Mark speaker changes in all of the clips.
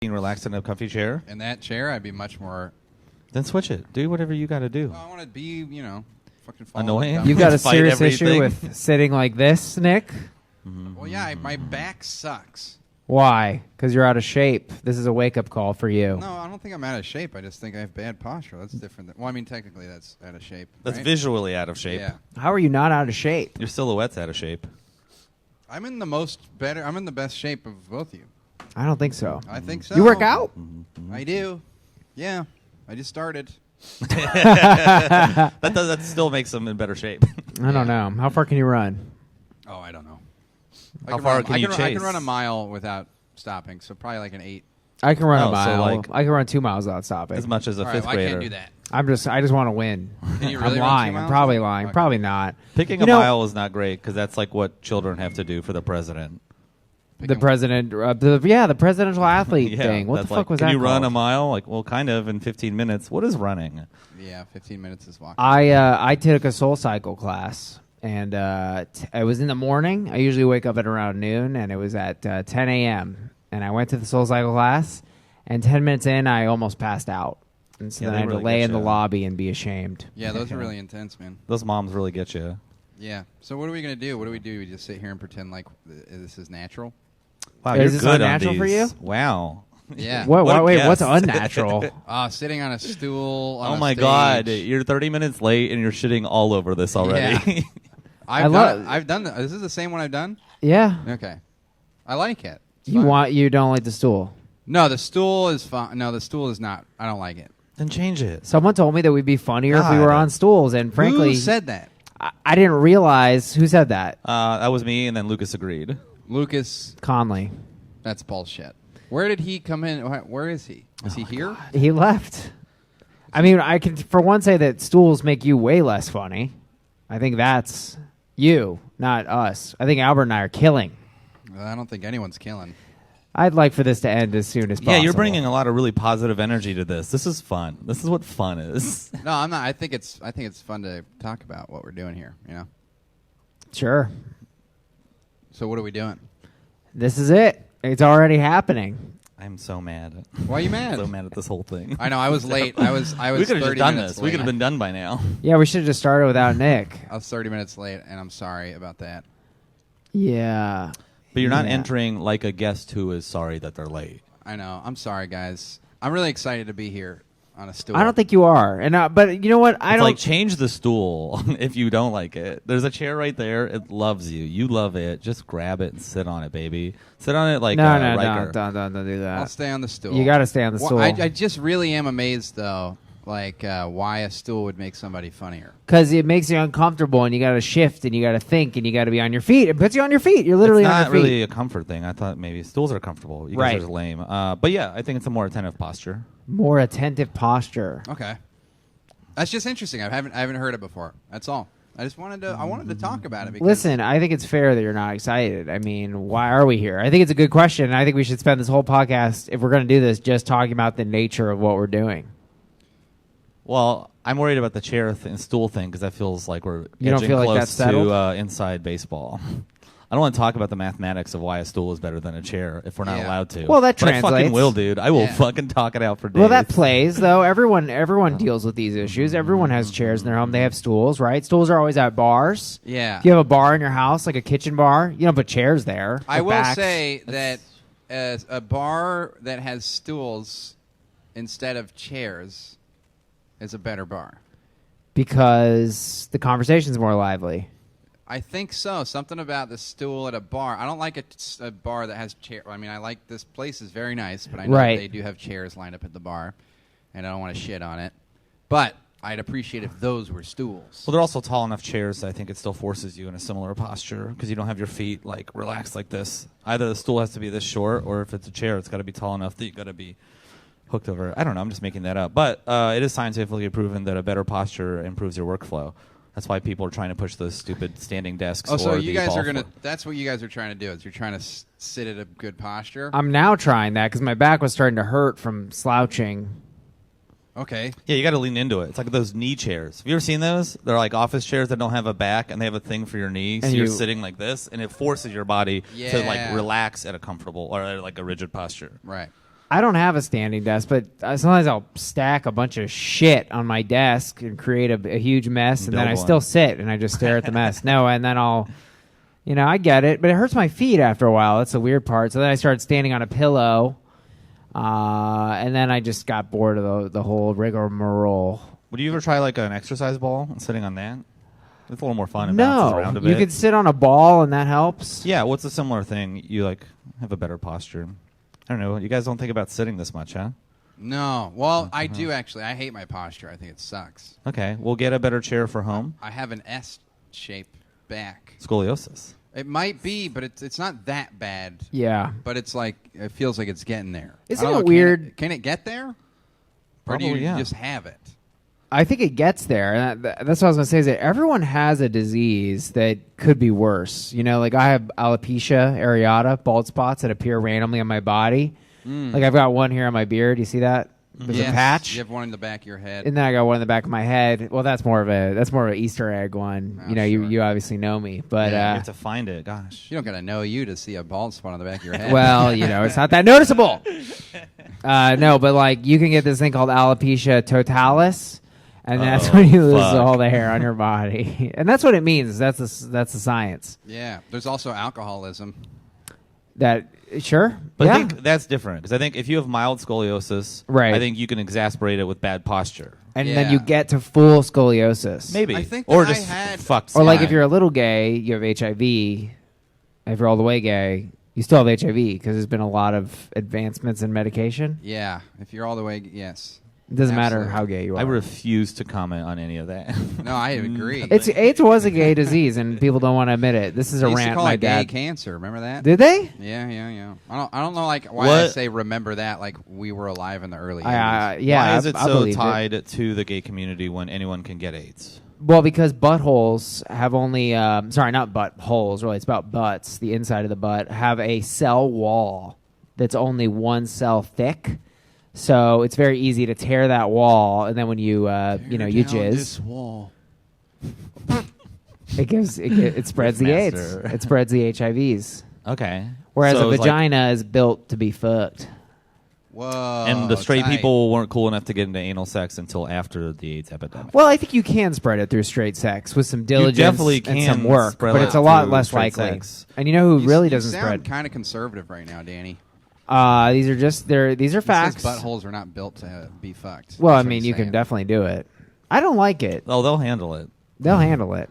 Speaker 1: being relaxed in a comfy chair?
Speaker 2: In that chair, I'd be much more...
Speaker 1: Then switch it. Do whatever you got to do.
Speaker 2: Well, I want to be, fucking
Speaker 1: annoying.
Speaker 3: You've got a
Speaker 1: Fight
Speaker 3: serious
Speaker 1: everything.
Speaker 3: issue with sitting like this, Nick?
Speaker 2: Well, yeah, my back sucks.
Speaker 3: Why? Because you're out of shape. This is a wake-up call for you.
Speaker 2: No, I don't think I'm out of shape. I just think I have bad posture. That's different. Well, I mean, technically, that's out of shape.
Speaker 1: That's
Speaker 2: right?
Speaker 1: visually out of shape.
Speaker 2: Yeah.
Speaker 3: How are you not out of shape?
Speaker 1: Your silhouette's out of shape.
Speaker 2: I'm in the best shape of both of you.
Speaker 3: I don't think so.
Speaker 2: I think so.
Speaker 3: You work out?
Speaker 2: I do. Yeah. I just started.
Speaker 1: That still makes them in better shape.
Speaker 3: I don't know. How far can you run?
Speaker 2: Oh, I don't know.
Speaker 1: How far can you
Speaker 2: I
Speaker 1: chase?
Speaker 2: can run a mile without stopping, so probably like an 8.
Speaker 3: I can run
Speaker 1: Oh,
Speaker 3: a mile.
Speaker 1: so like-
Speaker 3: I can run 2 miles without stopping.
Speaker 1: As much as a
Speaker 2: All right,
Speaker 1: fifth
Speaker 2: well, I
Speaker 1: grader.
Speaker 2: can't do that.
Speaker 3: I just want to win.
Speaker 2: Can you really
Speaker 3: I'm
Speaker 2: run 2
Speaker 3: lying.
Speaker 2: miles?
Speaker 3: I'm probably lying.
Speaker 2: Okay.
Speaker 3: Probably not.
Speaker 1: Picking a mile is not great because that's like what children have to do for the president.
Speaker 3: The president, the presidential athlete
Speaker 1: Yeah,
Speaker 3: thing. What the
Speaker 1: that's
Speaker 3: fuck
Speaker 1: like,
Speaker 3: was
Speaker 1: can
Speaker 3: that
Speaker 1: you run
Speaker 3: called?
Speaker 1: a mile? Like, well, kind of in 15 minutes. What is running?
Speaker 2: Yeah, 15 minutes is walking.
Speaker 3: I took a Soul Cycle class, and it was in the morning. I usually wake up at around noon, and it was at 10 a.m. And I went to the Soul Cycle class, and 10 minutes in, I almost passed out. And so
Speaker 1: Yeah,
Speaker 3: then
Speaker 1: they
Speaker 3: I had to
Speaker 1: really
Speaker 3: lay
Speaker 1: get
Speaker 3: in the
Speaker 1: you.
Speaker 3: lobby and be ashamed.
Speaker 2: Yeah, those are really intense, man.
Speaker 1: Those moms really get you.
Speaker 2: Yeah. So what are we going to do? What do? We just sit here and pretend like this is natural?
Speaker 1: Wow,
Speaker 3: Is
Speaker 1: you're
Speaker 3: this
Speaker 1: good
Speaker 3: unnatural
Speaker 1: on
Speaker 3: for
Speaker 1: these.
Speaker 3: you?
Speaker 1: Wow.
Speaker 2: Yeah.
Speaker 1: What a
Speaker 3: Wait, what's
Speaker 1: guess.
Speaker 3: unnatural?
Speaker 2: Sitting on a stool on
Speaker 1: Oh
Speaker 2: a
Speaker 1: my
Speaker 2: stage.
Speaker 1: God, you're 30 minutes late and you're shitting all over this already.
Speaker 2: Yeah. I've done that. This is the same one I've done?
Speaker 3: Yeah.
Speaker 2: Okay. I like it. It's
Speaker 3: You
Speaker 2: fun.
Speaker 3: you don't like the stool.
Speaker 2: No, the stool is fine. No, the stool is not. I don't like it.
Speaker 1: Then change it.
Speaker 3: Someone told me that we'd be funnier if we
Speaker 1: God.
Speaker 3: were on stools, and frankly,
Speaker 2: Who said that?
Speaker 3: I didn't realize who said that.
Speaker 1: That was me, and then Lucas agreed.
Speaker 2: Lucas,
Speaker 3: Conley.
Speaker 2: that's bullshit. Where did he come in? Where is he? Is he here?
Speaker 3: He left. I mean, I can for one say that stools make you way less funny. I think that's you, not us. I think Albert and I are killing.
Speaker 2: I don't think anyone's killing.
Speaker 3: I'd like for this to end as soon as possible.
Speaker 1: Yeah, you're bringing a lot of really positive energy to this. This is fun. This is what fun is.
Speaker 2: No, I'm not. I think it's fun to talk about what we're doing here.
Speaker 3: Sure.
Speaker 2: So what are we doing?
Speaker 3: This is it. It's already happening.
Speaker 1: I'm so mad.
Speaker 2: Why are you mad?
Speaker 1: So mad at this whole thing.
Speaker 2: I know. I was late. I was.
Speaker 1: We could have
Speaker 2: 30
Speaker 1: just done
Speaker 2: minutes
Speaker 1: this. We
Speaker 2: late.
Speaker 1: could have been done by now.
Speaker 3: Yeah, we should have just started without Nick.
Speaker 2: I was 30 minutes late, and I'm sorry about that.
Speaker 3: Yeah.
Speaker 1: But you're not
Speaker 3: Yeah.
Speaker 1: entering like a guest who is sorry that they're late.
Speaker 2: I know. I'm sorry, guys. I'm really excited to be here on a stool.
Speaker 3: I don't think you are. And but you know what? I
Speaker 1: It's
Speaker 3: don't
Speaker 1: like change the stool if you don't like it. There's a chair right there. It loves you. You love it. Just grab it and sit on it, baby. Sit on it like
Speaker 3: no,
Speaker 1: Riker.
Speaker 3: don't do that.
Speaker 2: I'll stay on the stool.
Speaker 3: You got to stay on the
Speaker 2: Well,
Speaker 3: stool.
Speaker 2: I just really am amazed, though, why a stool would make somebody funnier.
Speaker 3: Because it makes you uncomfortable, and you got to shift, and you got to think, and you got to be on your feet. It puts you on your feet. You're literally
Speaker 1: It's
Speaker 3: on
Speaker 1: not
Speaker 3: your feet.
Speaker 1: really a comfort thing. I thought maybe stools are comfortable. You guys
Speaker 3: Right.
Speaker 1: are just lame. But yeah, I think it's a more attentive posture.
Speaker 3: More attentive posture.
Speaker 2: Okay, that's just interesting. I haven't heard it before. That's all. I just wanted to talk about it. Because
Speaker 3: Listen, I think it's fair that you're not excited. I mean, why are we here? I think it's a good question. I think we should spend this whole podcast, if we're going to do this, just talking about the nature of what we're doing.
Speaker 1: Well, I'm worried about the chair and stool thing because that feels like we're
Speaker 3: You don't
Speaker 1: edging
Speaker 3: feel like
Speaker 1: close
Speaker 3: that's settled?
Speaker 1: to inside baseball. I don't want to talk about the mathematics of why a stool is better than a chair if we're not
Speaker 2: Yeah.
Speaker 1: allowed to.
Speaker 3: Well, that
Speaker 1: but I fucking
Speaker 3: translates.
Speaker 1: will, dude. I will
Speaker 2: Yeah.
Speaker 1: fucking talk it out for days.
Speaker 3: Well, that plays, though. Everyone deals with these issues. Everyone has chairs in their home. They have stools, right? Stools are always at bars.
Speaker 2: Yeah.
Speaker 3: If you have a bar in your house, like a kitchen bar, you don't put chairs there.
Speaker 2: I
Speaker 3: or
Speaker 2: will
Speaker 3: backs.
Speaker 2: say that as a bar that has stools instead of chairs is a better bar.
Speaker 3: Because the conversation's more lively.
Speaker 2: I think so. Something about the stool at a bar. I don't like a bar that has chair. I mean, I like this place is very nice, but I know
Speaker 3: Right.
Speaker 2: they do have chairs lined up at the bar, and I don't want to shit on it. But I'd appreciate if those were stools.
Speaker 1: Well, they're also tall enough chairs. I think it still forces you in a similar posture because you don't have your feet like relaxed like this. Either the stool has to be this short, or if it's a chair, it's got to be tall enough that you got to be hooked over. I don't know. I'm just making that up, but it is scientifically proven that a better posture improves your workflow. That's why people are trying to push those stupid standing desks.
Speaker 2: Oh, so
Speaker 1: or
Speaker 2: you
Speaker 1: the
Speaker 2: guys
Speaker 1: ball
Speaker 2: are gonna.
Speaker 1: fort.
Speaker 2: That's what you guys are trying to do. Is you're trying to sit at a good posture.
Speaker 3: I'm now trying that because my back was starting to hurt from slouching.
Speaker 2: Okay.
Speaker 1: Yeah, you got to lean into it. It's like those knee chairs. Have you ever seen those? They're like office chairs that don't have a back, and they have a thing for your knee. So
Speaker 3: And
Speaker 1: you're
Speaker 3: you-
Speaker 1: sitting like this, and it forces your body to like
Speaker 2: Yeah.
Speaker 1: relax at a comfortable or like a rigid posture.
Speaker 2: Right.
Speaker 3: I don't have a standing desk, but sometimes I'll stack a bunch of shit on my desk and create a huge mess, and then I still sit and I just stare at the mess. No, and then I'll, I get it, but it hurts my feet after a while. That's the weird part. So then I started standing on a pillow, and then I just got bored of the whole rigmarole.
Speaker 1: Would you ever try like an exercise ball and sitting on that? It's a little more fun and bounces around a bit.
Speaker 3: You could sit on a ball and that helps.
Speaker 1: Yeah, what's a similar thing? You like have a better posture. I don't know. You guys don't think about sitting this much, huh?
Speaker 2: No. Well, I do actually. I hate my posture. I think it sucks.
Speaker 1: Okay, we'll get a better chair for home.
Speaker 2: I have an S-shaped back.
Speaker 1: Scoliosis.
Speaker 2: It might be, but it's not that bad.
Speaker 3: Yeah.
Speaker 2: But it's like, it feels like it's getting there.
Speaker 3: Isn't it weird?
Speaker 2: Can it get there?
Speaker 1: Probably,
Speaker 2: or do you
Speaker 1: yeah.
Speaker 2: just have it?
Speaker 3: I think it gets there. And that's what I was going to say, is that everyone has a disease that could be worse. Like I have alopecia areata, bald spots that appear randomly on my body. Like I've got one here on my beard. You see that? There's a patch.
Speaker 2: You have one in the back of your head.
Speaker 3: And then I got one in the back of my head. Well, that's more of an Easter egg one.
Speaker 2: Oh, sure.
Speaker 3: You obviously know me, but
Speaker 1: you have to find it. Gosh,
Speaker 2: you don't got to know you to see a bald spot on the back of your head.
Speaker 3: Well, it's not that noticeable. No, but like you can get this thing called alopecia totalis. And that's when you lose all the hair on your body. And that's what it means. That's the science.
Speaker 2: Yeah. There's also alcoholism.
Speaker 3: Sure.
Speaker 1: but
Speaker 3: yeah.
Speaker 1: I think that's different because I think if you have mild scoliosis,
Speaker 3: Right.
Speaker 1: I think you can exasperate it with bad posture.
Speaker 3: And
Speaker 2: Yeah.
Speaker 3: then you get to full scoliosis.
Speaker 1: Maybe,
Speaker 2: I think
Speaker 1: or
Speaker 2: that
Speaker 1: just
Speaker 2: I had-
Speaker 1: fucked.
Speaker 3: Or like
Speaker 1: spine.
Speaker 3: if you're a little gay, you have HIV. If you're all the way gay, you still have HIV because there's been a lot of advancements in medication.
Speaker 2: Yeah. If you're all the way, yes.
Speaker 3: It doesn't matter
Speaker 2: Absolutely.
Speaker 3: how gay you are.
Speaker 1: I refuse to comment on any of that.
Speaker 2: No, I agree.
Speaker 3: AIDS was a gay disease, and people don't want to admit it. This is a
Speaker 2: They used to
Speaker 3: rant
Speaker 2: call
Speaker 3: my
Speaker 2: it gay
Speaker 3: dad.
Speaker 2: cancer. Remember that?
Speaker 3: Did they?
Speaker 2: Yeah. I don't know like why I
Speaker 1: What?
Speaker 2: say remember that like we were alive in the early 80s.
Speaker 3: Yeah.
Speaker 1: Why is it
Speaker 3: I
Speaker 1: so
Speaker 3: believed it.
Speaker 1: tied to the gay community when anyone can get AIDS?
Speaker 3: Well, because buttholes have only, sorry, not buttholes, really, it's about butts, the inside of the butt, have a cell wall that's only one cell thick. So it's very easy to tear that wall, and then when you, you jizz,
Speaker 2: This wall.
Speaker 3: it spreads the AIDS.
Speaker 1: Master.
Speaker 3: It spreads the HIVs.
Speaker 1: Okay.
Speaker 3: Whereas
Speaker 1: So
Speaker 3: a
Speaker 1: it's like-
Speaker 3: vagina is built to be fucked.
Speaker 2: Whoa.
Speaker 1: and the straight
Speaker 2: tight.
Speaker 1: people weren't cool enough to get into anal sex until after the AIDS epidemic.
Speaker 3: Well, I think you can spread it through straight sex with some diligence
Speaker 1: definitely
Speaker 3: and some
Speaker 1: can
Speaker 3: work,
Speaker 1: spread
Speaker 3: but
Speaker 1: it
Speaker 3: it's a lot
Speaker 1: through
Speaker 3: less
Speaker 1: straight
Speaker 3: likely.
Speaker 1: sex.
Speaker 3: And you know who really
Speaker 2: You
Speaker 3: doesn't
Speaker 2: sound
Speaker 3: spread?
Speaker 2: kind of conservative right now, Danny.
Speaker 3: These are just these are facts.
Speaker 2: These buttholes are not built to be fucked.
Speaker 3: Well, I
Speaker 2: That's what
Speaker 3: mean,
Speaker 2: I'm
Speaker 3: you can
Speaker 2: saying.
Speaker 3: definitely do it. I don't like it.
Speaker 1: Oh, they'll handle it.
Speaker 3: They'll handle it.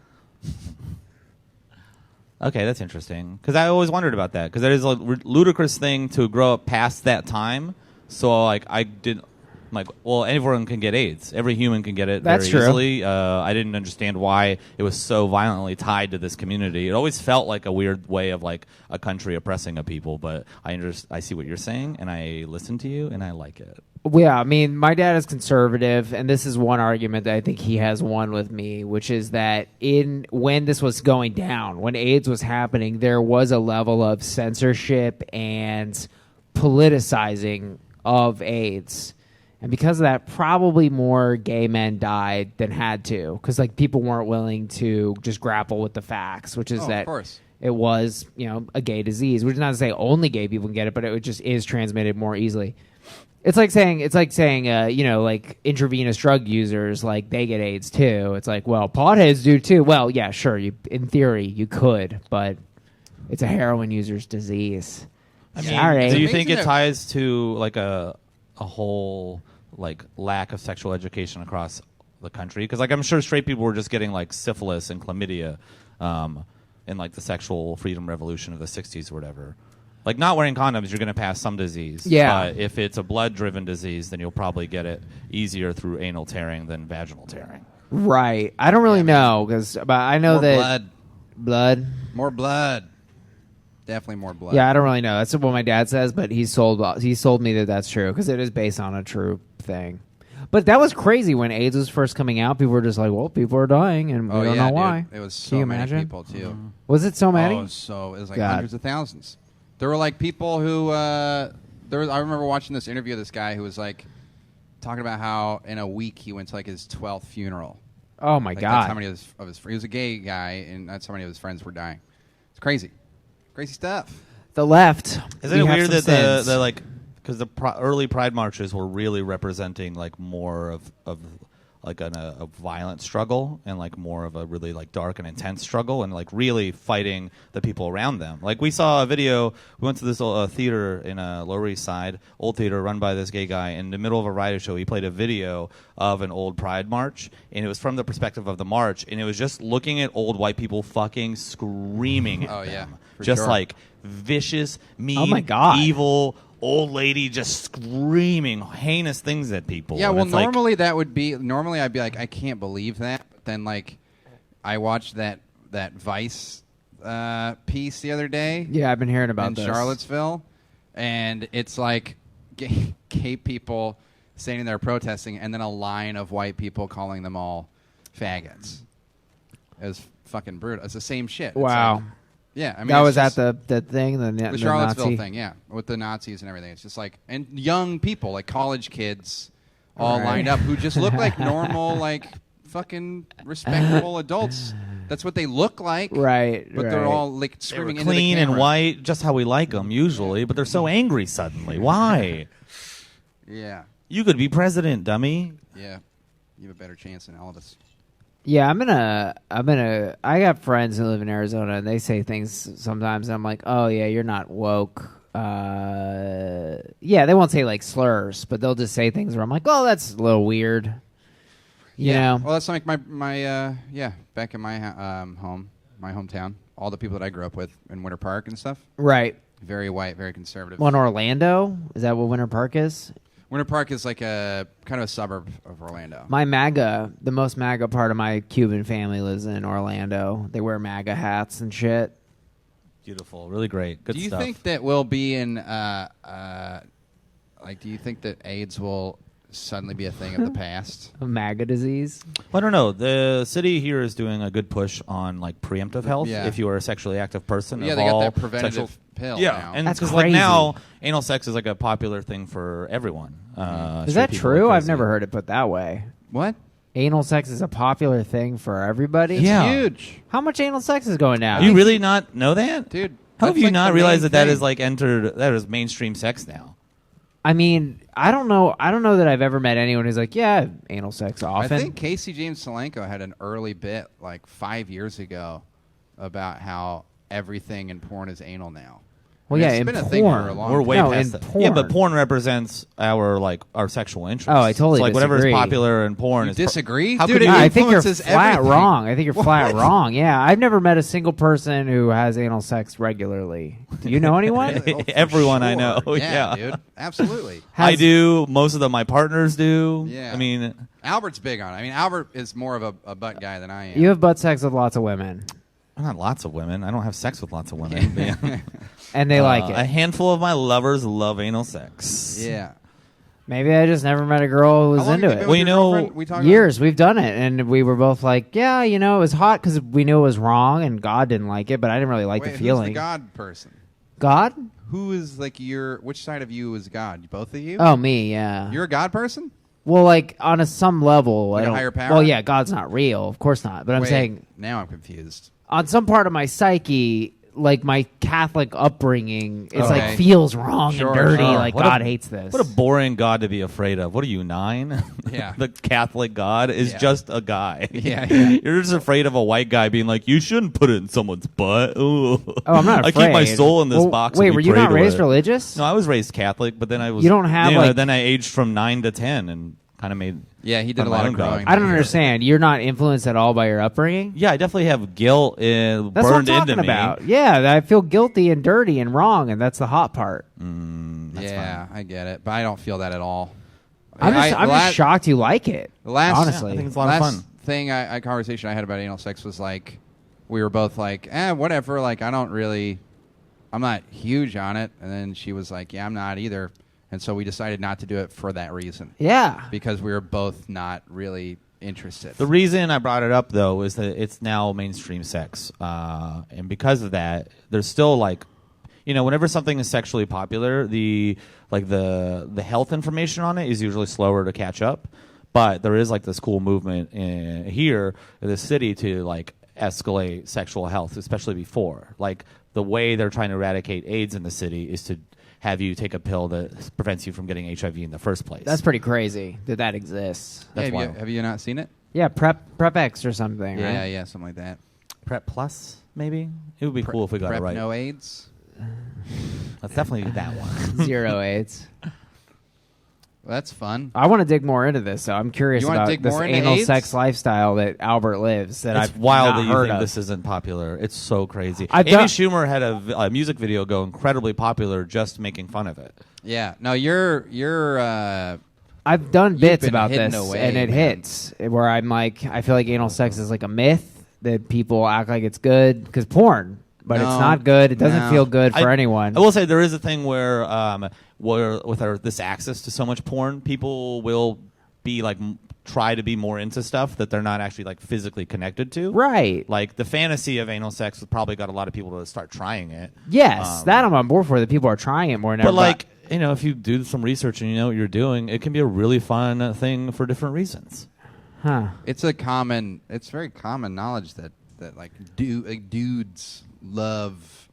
Speaker 1: Okay, that's interesting. Because I always wondered about that. Because that is a ludicrous thing to grow up past that time. So, like, I didn't... Like, well, everyone can get AIDS. Every human can get it
Speaker 3: That's
Speaker 1: very
Speaker 3: true.
Speaker 1: easily. I didn't understand why it was so violently tied to this community. It always felt like a weird way of, like, a country oppressing a people. But I see what you're saying, and I listen to you, and I like it.
Speaker 3: Yeah, I mean, my dad is conservative, and this is one argument that I think he has won with me, which is that when this was going down, when AIDS was happening, there was a level of censorship and politicizing of AIDS. And because of that, probably more gay men died than had to, because like people weren't willing to just grapple with the facts, which is
Speaker 2: Of
Speaker 3: that
Speaker 2: course.
Speaker 3: it was, a gay disease. Which is not to say only gay people can get it, but it just is transmitted more easily. It's like saying, like intravenous drug users, like they get AIDS too. It's like, well, potheads do too. Well, yeah, sure. In theory, you could, but it's a heroin user's disease.
Speaker 1: I mean,
Speaker 3: Sorry.
Speaker 1: do you
Speaker 2: It's
Speaker 1: think
Speaker 2: amazing
Speaker 1: it
Speaker 2: that-
Speaker 1: ties to like a whole like lack of sexual education across the country? Because like I'm sure straight people were just getting like syphilis and chlamydia in like the sexual freedom revolution of the 60s or whatever. Like not wearing condoms, you're going to pass some disease.
Speaker 3: Yeah.
Speaker 1: But if it's a blood-driven disease, then you'll probably get it easier through anal tearing than vaginal tearing.
Speaker 3: Right. I don't really know, but I know
Speaker 2: More
Speaker 3: that
Speaker 2: blood.
Speaker 3: blood.
Speaker 2: More blood. Definitely more blood.
Speaker 3: Yeah, I don't really know. That's what my dad says, but he sold me that that's true because it is based on a true thing. But that was crazy when AIDS was first coming out. People were just like, "Well, people are dying, and we
Speaker 2: Oh,
Speaker 3: don't
Speaker 2: yeah,
Speaker 3: know why."
Speaker 2: dude. It was
Speaker 3: Can
Speaker 2: so
Speaker 3: you
Speaker 2: many
Speaker 3: imagine?
Speaker 2: people, too.
Speaker 3: Was it so many?
Speaker 2: Oh, it was like
Speaker 3: God.
Speaker 2: hundreds of thousands. There were like people who I remember watching this interview of this guy who was like talking about how in a week he went to like his 12th funeral.
Speaker 3: Oh my
Speaker 2: Like,
Speaker 3: god!
Speaker 2: That's how many of his he was a gay guy, and that's how many of his friends were dying. It's crazy stuff.
Speaker 3: The left.
Speaker 1: Isn't
Speaker 3: we
Speaker 1: it
Speaker 3: have
Speaker 1: weird
Speaker 3: some
Speaker 1: that
Speaker 3: sins.
Speaker 1: the like because the early Pride marches were really representing like more of like a violent struggle and like more of a really like dark and intense struggle and like really fighting the people around them. Like we saw a video, we went to this theater in Lower East Side, old theater run by this gay guy. In the middle of a riot show, he played a video of an old Pride march, and it was from the perspective of the march, and it was just looking at old white people fucking screaming at them. Just
Speaker 2: sure.
Speaker 1: like vicious, mean,
Speaker 3: Oh my God.
Speaker 1: evil old lady just screaming heinous things at people.
Speaker 2: Yeah,
Speaker 1: And
Speaker 2: well,
Speaker 1: it's like,
Speaker 2: normally I'd be like, I can't believe that. But then, like, I watched that Vice piece the other day.
Speaker 3: Yeah, I've been hearing about
Speaker 2: in
Speaker 3: this.
Speaker 2: Charlottesville, and it's like gay people standing there protesting, and then a line of white people calling them all faggots. It was fucking brutal. It's the same shit. It's
Speaker 3: Wow.
Speaker 2: like, yeah, I mean,
Speaker 3: That
Speaker 2: it's
Speaker 3: was
Speaker 2: just
Speaker 3: at the thing, the
Speaker 2: Charlottesville
Speaker 3: Nazi
Speaker 2: thing, yeah, with the Nazis and everything. It's just like, and young people, like college kids, all
Speaker 3: Right.
Speaker 2: lined up, who just look like normal, like fucking respectable adults. That's what they look like,
Speaker 3: Right,
Speaker 2: But they're
Speaker 3: right.
Speaker 2: all like
Speaker 1: they were
Speaker 2: screaming into the
Speaker 1: clean and
Speaker 2: camera.
Speaker 1: white, just how we like them usually, but they're so angry suddenly. Why?
Speaker 2: Yeah,
Speaker 1: You could be president, dummy.
Speaker 2: yeah, you have a better chance than all of us.
Speaker 3: Yeah, I got friends who live in Arizona, and they say things sometimes, and I'm like, oh, yeah, you're not woke. Yeah, they won't say, like, slurs, but they'll just say things where I'm like, oh, that's a little weird. You know?
Speaker 2: Well, that's like my back in my my hometown, all the people that I grew up with in Winter Park and stuff,
Speaker 3: Right.
Speaker 2: very white, very conservative.
Speaker 3: Well, in Orlando? Is that what Winter Park is?
Speaker 2: Winter Park is like a kind of a suburb of Orlando.
Speaker 3: The most MAGA part of my Cuban family lives in Orlando. They wear MAGA hats and shit.
Speaker 1: Beautiful, really great, good
Speaker 2: Do you
Speaker 1: stuff.
Speaker 2: think that we'll be in do you think that AIDS will suddenly be a thing of the past?
Speaker 3: A MAGA disease.
Speaker 1: Well, I don't know. The city here is doing a good push on like preemptive health.
Speaker 2: Yeah.
Speaker 1: If you are a sexually active person,
Speaker 2: Yeah,
Speaker 1: of
Speaker 2: they got
Speaker 1: all
Speaker 2: that preventative
Speaker 1: sexual-
Speaker 2: pill
Speaker 1: Yeah,
Speaker 2: now.
Speaker 1: and
Speaker 3: That's
Speaker 1: because like
Speaker 3: crazy.
Speaker 1: now, anal sex is like a popular thing for everyone.
Speaker 3: Is
Speaker 1: straight
Speaker 3: that
Speaker 1: people
Speaker 3: true?
Speaker 1: are
Speaker 3: I've
Speaker 1: crazy.
Speaker 3: never heard it put that way.
Speaker 2: What?
Speaker 3: Anal sex is a popular thing for everybody?
Speaker 1: Yeah.
Speaker 2: Huge,
Speaker 3: How much anal sex is going down?
Speaker 1: You really not know that,
Speaker 2: dude.
Speaker 1: How have
Speaker 2: That's
Speaker 1: you
Speaker 2: like
Speaker 1: not
Speaker 2: the
Speaker 1: realized
Speaker 2: main
Speaker 1: that
Speaker 2: thing.
Speaker 1: is like that is mainstream sex now?
Speaker 3: I mean, I don't know that I've ever met anyone who's like, yeah, I have anal sex often.
Speaker 2: I think Casey James Solanko had an early bit like 5 years ago about how everything in porn is anal now.
Speaker 3: Well,
Speaker 2: I mean,
Speaker 3: yeah,
Speaker 2: it's
Speaker 3: in
Speaker 2: been a thing for a
Speaker 3: porn.
Speaker 2: long
Speaker 1: We're way
Speaker 3: No,
Speaker 1: past
Speaker 3: in
Speaker 1: that.
Speaker 3: porn.
Speaker 1: Yeah, but porn represents our sexual interests.
Speaker 3: Oh, I totally
Speaker 1: It's like whatever is
Speaker 3: disagree.
Speaker 1: popular in porn.
Speaker 2: You
Speaker 1: is
Speaker 2: disagree?
Speaker 1: How
Speaker 2: Dude,
Speaker 1: could
Speaker 2: it
Speaker 1: you?
Speaker 3: No, I think you're
Speaker 2: influences
Speaker 3: flat
Speaker 2: everything.
Speaker 3: wrong. I think you're flat wrong. Yeah, I've never met a single person who has anal sex regularly. Do you know anyone?
Speaker 2: Oh, for
Speaker 1: Everyone I
Speaker 2: sure.
Speaker 1: know,
Speaker 2: Yeah,
Speaker 1: yeah.
Speaker 2: dude. Absolutely.
Speaker 1: I
Speaker 3: Has-
Speaker 1: do. Most of my partners do.
Speaker 2: Yeah.
Speaker 1: I mean,
Speaker 2: Albert's big on it. I mean, Albert is more of a butt guy than I am.
Speaker 3: You have butt sex with lots of women,
Speaker 1: not lots of women. I don't have sex with lots of women. but yeah.
Speaker 3: and they like
Speaker 1: A
Speaker 3: it.
Speaker 1: handful of my lovers love anal sex.
Speaker 2: Yeah.
Speaker 3: Maybe I just never met a girl who was
Speaker 2: How long
Speaker 3: into
Speaker 2: have you
Speaker 3: it.
Speaker 2: been
Speaker 1: Well,
Speaker 2: with
Speaker 1: you
Speaker 2: your
Speaker 1: know,
Speaker 2: girlfriend? We talked
Speaker 3: Years we've done it, and we were both like, yeah, it was hot because we knew it was wrong, and God didn't like it, but I didn't really like
Speaker 2: Wait,
Speaker 3: the
Speaker 2: who's
Speaker 3: feeling.
Speaker 2: the God person?
Speaker 3: God?
Speaker 2: Who is like which side of you is God? Both of you?
Speaker 3: Oh, me, yeah.
Speaker 2: You're a God person?
Speaker 3: Well, like on some level,
Speaker 2: Like
Speaker 3: I
Speaker 2: a
Speaker 3: don't-
Speaker 2: higher power?
Speaker 3: Well, yeah, God's not real, of course not. But I'm
Speaker 2: Wait,
Speaker 3: saying
Speaker 2: now I'm confused.
Speaker 3: on some part of my psyche, like my Catholic upbringing, it's
Speaker 2: Okay.
Speaker 3: like feels wrong
Speaker 2: Sure,
Speaker 3: and dirty.
Speaker 2: sure.
Speaker 3: Like
Speaker 1: What
Speaker 3: God
Speaker 1: a-
Speaker 3: hates this.
Speaker 1: What a boring God to be afraid of. What are you, 9?
Speaker 2: Yeah.
Speaker 1: The Catholic God is
Speaker 2: Yeah.
Speaker 1: just a guy.
Speaker 2: Yeah, yeah.
Speaker 1: You're just afraid of a white guy being like, you shouldn't put it in someone's butt. Ooh.
Speaker 3: Oh, I'm not
Speaker 1: I
Speaker 3: afraid.
Speaker 1: keep my soul in this
Speaker 3: Well,
Speaker 1: box.
Speaker 3: Wait,
Speaker 1: and
Speaker 3: were
Speaker 1: we
Speaker 3: you
Speaker 1: pray
Speaker 3: not
Speaker 1: to
Speaker 3: raised
Speaker 1: it.
Speaker 3: religious?
Speaker 1: No, I was raised Catholic, but then I was.
Speaker 3: You don't have, like-
Speaker 1: Then I aged from 9 to 10 and kind of made.
Speaker 2: Yeah, he did
Speaker 1: found
Speaker 2: a
Speaker 1: my
Speaker 2: lot
Speaker 1: own
Speaker 2: of
Speaker 1: God.
Speaker 2: growing.
Speaker 3: I don't understand. You're not influenced at all by your upbringing?
Speaker 1: Yeah, I definitely have guilt
Speaker 3: That's
Speaker 1: burned
Speaker 3: what I'm talking
Speaker 1: into me.
Speaker 3: about. Yeah, I feel guilty and dirty and wrong, and that's the hot part.
Speaker 2: Yeah, I get it, but I don't feel that at all.
Speaker 3: I'm just shocked you like it.
Speaker 2: The last,
Speaker 3: honestly.
Speaker 1: I think it's a lot of
Speaker 2: last
Speaker 1: fun.
Speaker 2: thing conversation I had about anal sex was like, we were both like, whatever. Like, I'm not huge on it. And then she was like, yeah, I'm not either. And so we decided not to do it for that reason.
Speaker 3: Yeah.
Speaker 2: Because we were both not really interested.
Speaker 1: The reason I brought it up, though, is that it's now mainstream sex. And because of that, there's still like, whenever something is sexually popular, the health information on it is usually slower to catch up. But there is like this cool movement here in the city to like escalate sexual health, especially before. Like the way they're trying to eradicate AIDS in the city is to have you take a pill that prevents you from getting HIV in the first place.
Speaker 3: That's pretty crazy that exists.
Speaker 1: That's
Speaker 2: Hey,
Speaker 1: wild.
Speaker 2: have you not seen it?
Speaker 3: Yeah, Prep X or something,
Speaker 2: Yeah,
Speaker 3: right?
Speaker 2: yeah, something like that.
Speaker 1: PrEP Plus, maybe? It would be cool if we got
Speaker 2: Prep
Speaker 1: it right.
Speaker 2: No AIDS.
Speaker 1: That's definitely that one.
Speaker 3: Zero AIDS.
Speaker 2: Well, that's fun.
Speaker 3: I want to dig more into this, so I'm curious
Speaker 2: You wanna
Speaker 3: about
Speaker 2: dig
Speaker 3: this
Speaker 2: more into
Speaker 3: anal
Speaker 2: AIDS?
Speaker 3: sex lifestyle that Albert lives. That
Speaker 1: It's
Speaker 3: I've
Speaker 1: wild
Speaker 3: not
Speaker 1: that you
Speaker 3: heard
Speaker 1: think
Speaker 3: of.
Speaker 1: this isn't popular. It's so crazy.
Speaker 3: I've
Speaker 1: Amy
Speaker 3: done-
Speaker 1: Schumer had a music video go incredibly popular just making fun of it.
Speaker 2: Yeah. No, you're
Speaker 3: I've done
Speaker 2: You've
Speaker 3: bits
Speaker 2: been
Speaker 3: about
Speaker 2: hidden
Speaker 3: this,
Speaker 2: away,
Speaker 3: and it
Speaker 2: man.
Speaker 3: hits where I'm like, I feel like anal sex is like a myth that people act like it's good because porn, but it's
Speaker 2: No,
Speaker 3: not good. It doesn't
Speaker 2: no.
Speaker 3: feel good for anyone.
Speaker 1: I will say there is a thing where with this access to so much porn, people will be like try to be more into stuff that they're not actually like physically connected to.
Speaker 3: Right.
Speaker 1: Like the fantasy of anal sex probably got a lot of people to start trying it.
Speaker 3: Yes, that I'm on board for. That people are trying it more than
Speaker 1: But
Speaker 3: ever.
Speaker 1: like, you know, if you do some research and you know what you're doing, it can be a really fun thing for different reasons.
Speaker 3: huh?
Speaker 2: it's very common knowledge that like dudes love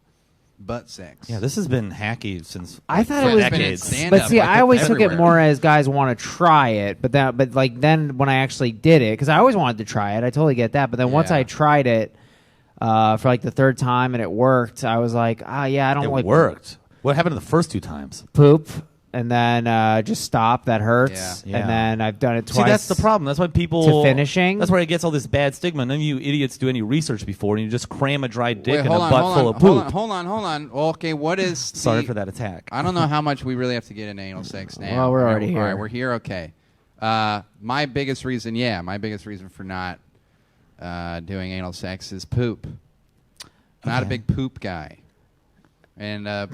Speaker 2: butt sex.
Speaker 1: Yeah, this has been hacky since
Speaker 3: I thought
Speaker 1: for
Speaker 3: it was-
Speaker 1: decades.
Speaker 2: Stand
Speaker 3: But
Speaker 2: up,
Speaker 3: see,
Speaker 2: like,
Speaker 3: I always took it
Speaker 2: everywhere.
Speaker 3: more as guys want to try it, but then when I actually did it, because I always wanted to try it, I totally get that. But then once
Speaker 2: Yeah.
Speaker 3: I tried it for like the third time and it worked, I was like, yeah, I don't
Speaker 1: It
Speaker 3: like
Speaker 1: worked. What happened the first two times?
Speaker 3: poop, and then just stop. That hurts.
Speaker 1: Yeah.
Speaker 3: And then I've done it twice.
Speaker 1: See, that's the problem. That's why people
Speaker 3: To finishing?
Speaker 1: That's where it gets all this bad stigma. None of you idiots do any research before, and you just cram a dry dick
Speaker 2: Wait,
Speaker 1: in a
Speaker 2: hold on,
Speaker 1: butt
Speaker 2: hold
Speaker 1: full
Speaker 2: on,
Speaker 1: of poop.
Speaker 2: hold on. Well, okay, what is?
Speaker 1: Sorry for that attack.
Speaker 2: I don't know how much we really have to get into anal sex now.
Speaker 3: Well, we're already
Speaker 2: All
Speaker 3: here.
Speaker 2: right, we're here. Okay. My biggest reason for not doing anal sex is poop. Not a
Speaker 1: Okay.
Speaker 2: big poop guy. And I've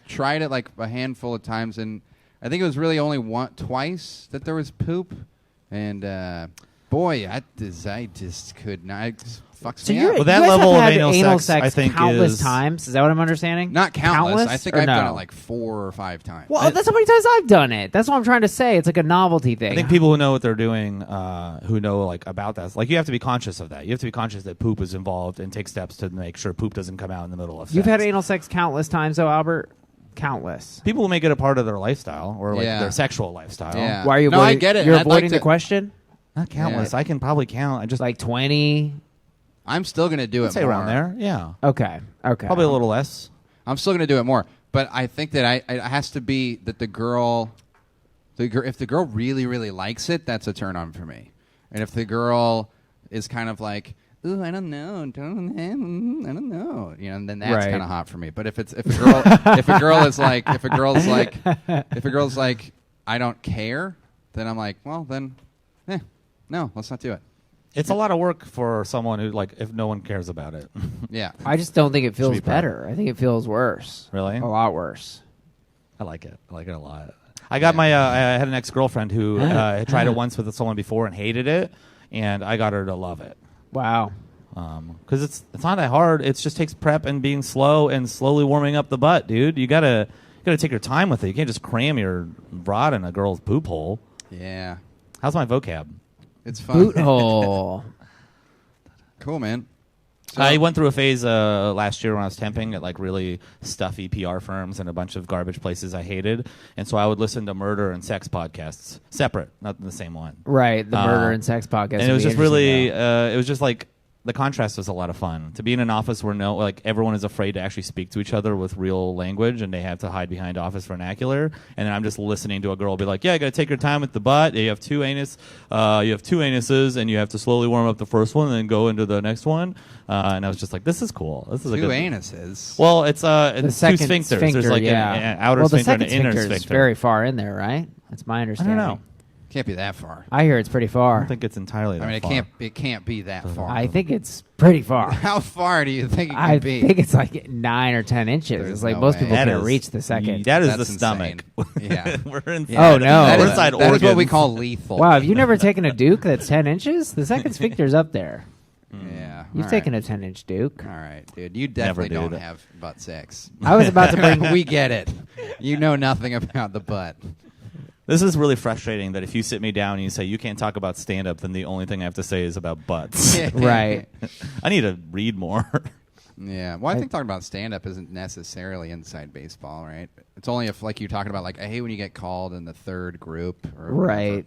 Speaker 2: tried it like a handful of times, and I think it was really only twice that there was poop. And boy, I just could not. It just fucks
Speaker 3: So
Speaker 2: me
Speaker 3: you're,
Speaker 2: up.
Speaker 1: Well, that
Speaker 3: you guys
Speaker 1: level
Speaker 3: have
Speaker 1: of
Speaker 3: had
Speaker 1: anal sex, I think,
Speaker 3: countless
Speaker 1: is-
Speaker 3: times. Is that what I'm understanding?
Speaker 2: Not countless. I think
Speaker 3: or
Speaker 2: I've done
Speaker 3: no?
Speaker 2: it like 4 or 5 times.
Speaker 3: Well, that's how many times I've done it. That's what I'm trying to say. It's like a novelty thing.
Speaker 1: I think people who know what they're doing, who know like about that, like you have to be conscious of that. You have to be conscious that poop is involved and take steps to make sure poop doesn't come out in the middle of sex.
Speaker 3: You've had anal sex countless times, though, Albert. Countless.
Speaker 1: People will make it a part of their lifestyle or like
Speaker 2: Yeah.
Speaker 1: their sexual lifestyle.
Speaker 2: Yeah.
Speaker 3: Why are you?
Speaker 2: No, I
Speaker 3: avoiding,
Speaker 2: get it.
Speaker 3: You're
Speaker 2: I'd like
Speaker 3: avoiding the
Speaker 2: to-
Speaker 3: question.
Speaker 1: Not countless.
Speaker 2: Yeah.
Speaker 1: I can probably count. I just
Speaker 3: Like 20.
Speaker 2: I'm still gonna do
Speaker 1: I'd
Speaker 2: it
Speaker 1: say
Speaker 2: more.
Speaker 1: around there. Yeah,
Speaker 3: Okay. Okay.
Speaker 1: probably a little less.
Speaker 2: I'm still gonna do it more, but I think that it has to be that the girl, if the girl really really likes it, that's a turn on for me. And if the girl is kind of like, ooh, I don't know, I don't know, you know, then that's
Speaker 3: Right.
Speaker 2: kind of hot for me. But if a girl's like, I don't care, then I'm like, well, then, no, let's not do it.
Speaker 1: It's a lot of work for someone who like if no one cares about it.
Speaker 2: Yeah.
Speaker 3: I just don't think it feels
Speaker 1: be proud.
Speaker 3: better. I think it feels worse.
Speaker 1: Really?
Speaker 3: A lot worse.
Speaker 1: I like it. I like it a lot. I got my. I had an ex-girlfriend who had tried it once with someone before and hated it, and I got her to love it.
Speaker 3: Wow.
Speaker 1: Because it's not that hard. It just takes prep and being slow and slowly warming up the butt, dude. You gotta take your time with it. You can't just cram your rod in a girl's poop hole.
Speaker 2: Yeah.
Speaker 1: How's my vocab?
Speaker 2: It's fun.
Speaker 3: Boot hole.
Speaker 2: Cool, man. So-
Speaker 1: I went through a phase last year when I was temping at like really stuffy PR firms and a bunch of garbage places I hated, and so I would listen to murder and sex podcasts separate, not the same one.
Speaker 3: Right. The murder
Speaker 1: Uh,
Speaker 3: and sex podcast.
Speaker 1: And it
Speaker 3: would
Speaker 1: was
Speaker 3: be
Speaker 1: just really,
Speaker 3: interesting,
Speaker 1: it was just like the contrast was a lot of fun. To be in an office where everyone is afraid to actually speak to each other with real language, and they have to hide behind office vernacular. And then I'm just listening to a girl be like, "Yeah, you got to take your time with the butt. You have two anuses, and you have to slowly warm up the first one, and then go into the next one." And I was just like, "This is cool. This is a
Speaker 2: 2
Speaker 1: good."
Speaker 2: anuses.
Speaker 1: Well, it's
Speaker 3: The
Speaker 1: two
Speaker 3: second
Speaker 1: sphincters.
Speaker 3: sphincter,
Speaker 1: There's like
Speaker 3: yeah.
Speaker 1: an outer
Speaker 3: well, the
Speaker 1: sphincter and
Speaker 3: second
Speaker 1: an inner
Speaker 3: sphincter is
Speaker 1: sphincter.
Speaker 3: very far in there, right? That's my
Speaker 1: I
Speaker 3: understanding.
Speaker 1: don't know.
Speaker 2: Can't be that far.
Speaker 3: I hear it's pretty
Speaker 1: I
Speaker 3: far.
Speaker 1: don't think it's entirely that
Speaker 2: I mean,
Speaker 1: far.
Speaker 2: it can't be that far.
Speaker 3: I think it's pretty far.
Speaker 2: How far do you think it
Speaker 3: I
Speaker 2: could be?
Speaker 3: think it's like 9 or 10 inches.
Speaker 2: There's
Speaker 3: it's like
Speaker 2: no
Speaker 3: most
Speaker 2: way.
Speaker 3: people
Speaker 1: That
Speaker 3: can't
Speaker 1: is-
Speaker 3: reach the second.
Speaker 1: That is
Speaker 2: That's
Speaker 1: the stomach.
Speaker 2: insane. Yeah.
Speaker 1: We're inside.
Speaker 3: Oh, no.
Speaker 2: That
Speaker 1: We're
Speaker 2: is-
Speaker 1: inside
Speaker 2: that is what we
Speaker 1: organs.
Speaker 2: call lethal.
Speaker 3: Wow, have you never taken a Duke that's 10 inches? The second sphincter's up there.
Speaker 2: Yeah.
Speaker 3: You've taken a 10-inch Duke.
Speaker 2: All right, dude. You definitely
Speaker 1: Never
Speaker 2: don't
Speaker 1: did.
Speaker 2: have butt sex.
Speaker 3: I was about to bring.
Speaker 2: We get it. You know nothing about the butt.
Speaker 1: This is really frustrating that if you sit me down and you say you can't talk about stand-up, then the only thing I have to say is about butts.
Speaker 3: Right.
Speaker 1: I need to read more.
Speaker 2: Yeah. Well, I think talking about stand-up isn't necessarily inside baseball, right? It's only if, like, you're talking about, like, I hate when you get called in the third group. Or
Speaker 3: Right.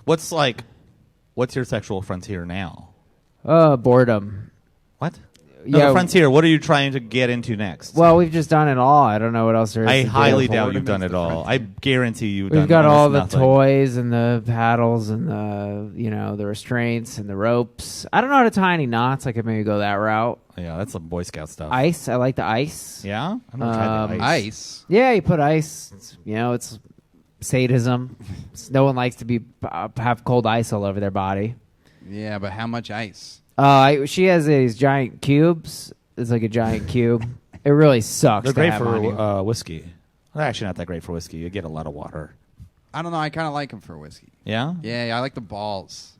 Speaker 1: What's your sexual frontier now?
Speaker 3: Boredom.
Speaker 1: What? No,
Speaker 3: Yeah.
Speaker 1: the frontier. What are you trying to get into next?
Speaker 3: Well, we've just done it all. I don't know what else there is.
Speaker 1: I
Speaker 3: to do.
Speaker 1: highly doubt
Speaker 2: Boredom
Speaker 1: you've done
Speaker 2: is
Speaker 1: it
Speaker 2: the
Speaker 1: all.
Speaker 2: frontier.
Speaker 1: I guarantee you've done
Speaker 3: We've got all the
Speaker 1: almost nothing.
Speaker 3: toys and the paddles and the restraints and the ropes. I don't know how to tie any knots. I could maybe go that route.
Speaker 1: Yeah, that's some Boy Scout stuff.
Speaker 3: Ice. I like the ice.
Speaker 1: Yeah? I've never tried the ice.
Speaker 2: Ice.
Speaker 3: Yeah, you put ice. It's sadism. No one likes to have cold ice all over their body.
Speaker 2: Yeah, but how much ice?
Speaker 3: She has these giant cubes. It's like a giant cube. It really sucks.
Speaker 1: They're
Speaker 3: to
Speaker 1: great
Speaker 3: have on you.
Speaker 1: for whiskey. They're actually not that great for whiskey. You get a lot of water.
Speaker 2: I don't know. I kind of like them for whiskey.
Speaker 1: Yeah?
Speaker 2: Yeah, I like the balls.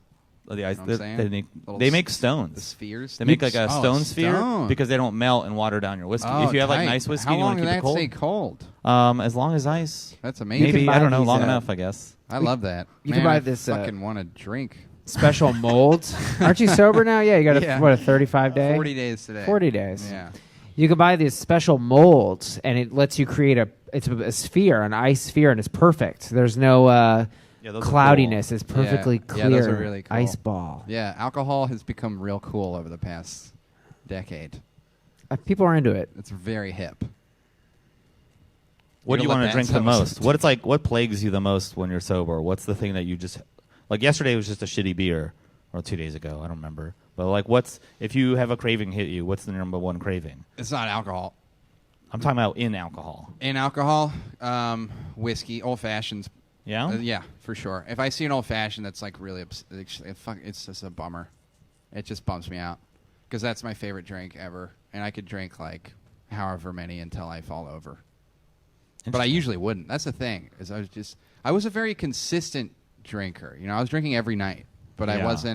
Speaker 1: The ice,
Speaker 2: Know what I'm saying?
Speaker 1: they make
Speaker 2: The
Speaker 1: stones.
Speaker 2: spheres.
Speaker 1: They make like a
Speaker 2: Oh,
Speaker 1: stone sphere
Speaker 2: stone.
Speaker 1: because they don't melt and water down your whiskey.
Speaker 2: Oh,
Speaker 1: If you have like
Speaker 2: tight.
Speaker 1: nice whiskey
Speaker 2: how
Speaker 1: and you
Speaker 2: long
Speaker 1: want to
Speaker 2: does
Speaker 1: keep it
Speaker 2: that
Speaker 1: cold,
Speaker 2: stay cold?
Speaker 1: as long as ice.
Speaker 2: That's
Speaker 3: You
Speaker 2: amazing.
Speaker 3: can
Speaker 1: Maybe
Speaker 3: buy
Speaker 1: I don't know,
Speaker 3: these,
Speaker 1: long enough, I guess.
Speaker 2: I love that.
Speaker 3: You
Speaker 2: Man,
Speaker 3: can buy
Speaker 2: I
Speaker 3: this,
Speaker 2: fucking want to drink.
Speaker 3: Special molds. Aren't you sober now? Yeah, you got a 35 day?
Speaker 2: 40 days today.
Speaker 3: 40 days.
Speaker 2: Yeah.
Speaker 3: You can buy these special molds, and it lets you create a sphere, an ice sphere, and it's perfect. There's no
Speaker 1: Yeah, those are
Speaker 3: cloudiness. It's perfectly
Speaker 2: Yeah,
Speaker 3: clear
Speaker 2: those are really cool.
Speaker 3: ice ball.
Speaker 2: Yeah, alcohol has become real cool over the past decade.
Speaker 3: People are into it.
Speaker 2: It's very hip.
Speaker 1: What do you
Speaker 2: You're gonna
Speaker 1: want to
Speaker 2: let
Speaker 1: drink
Speaker 2: that
Speaker 1: the most? What plagues you the most when you're sober? What's the thing that you just like? Yesterday was just a shitty beer, or 2 days ago, I don't remember. But like, if you have a craving hit you? What's the number one craving?
Speaker 2: It's not alcohol.
Speaker 1: I'm talking about in alcohol.
Speaker 2: In alcohol, whiskey, old fashions.
Speaker 1: Yeah.
Speaker 2: Yeah, for sure. If I see an old fashioned that's like really, it's just a bummer. It just bums me out because that's my favorite drink ever, and I could drink like however many until I fall over. But I usually wouldn't. That's the thing. Is I was a very consistent drinker. I was drinking every night, but
Speaker 1: Yeah.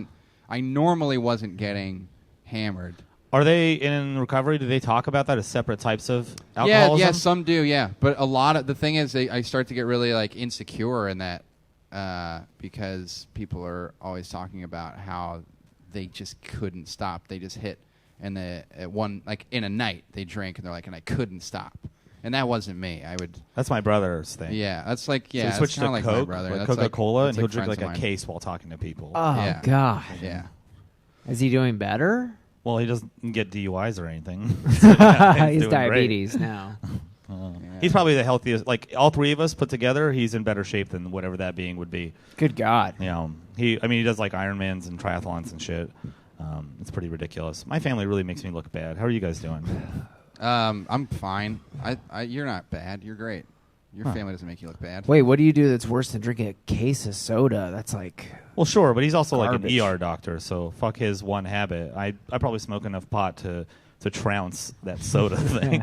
Speaker 2: I normally wasn't getting hammered.
Speaker 1: Are they in recovery? Do they talk about that as separate types of alcoholism?
Speaker 2: Yeah, some do, yeah. But a lot of the thing is, I start to get really like insecure in that because people are always talking about how they just couldn't stop. They just hit, and at one like in a night they drink, and they're like, and I couldn't stop. And that wasn't me.
Speaker 1: That's my brother's thing.
Speaker 2: Yeah, that's like
Speaker 1: So
Speaker 2: yeah.
Speaker 1: he
Speaker 2: that's
Speaker 1: switched to
Speaker 2: kinda like my
Speaker 1: Coke,
Speaker 2: brother.
Speaker 1: like
Speaker 2: That's
Speaker 1: Coca-Cola,
Speaker 2: that's
Speaker 1: and he'll drink
Speaker 2: friends
Speaker 1: like a
Speaker 2: of mine.
Speaker 1: case while talking to people.
Speaker 3: Oh,
Speaker 2: Yeah.
Speaker 3: God.
Speaker 2: Yeah.
Speaker 3: Is he doing better?
Speaker 1: Well, he doesn't get DUIs or anything.
Speaker 3: He's
Speaker 1: doing great.
Speaker 3: diabetes now.
Speaker 2: Yeah.
Speaker 1: He's probably the healthiest. Like all three of us put together, he's in better shape than whatever that being would be.
Speaker 3: Good God.
Speaker 1: He does like Ironmans and triathlons and shit. It's pretty ridiculous. My family really makes me look bad. How are you guys doing?
Speaker 2: I'm fine. You're not bad. You're great. Your family doesn't make you look bad.
Speaker 3: Wait, what do you do that's worse than drinking a case of soda? That's like...
Speaker 1: Well, sure, but he's also
Speaker 3: Garbage.
Speaker 1: like an ER doctor, so fuck his one habit. I probably smoke enough pot to trounce that soda thing.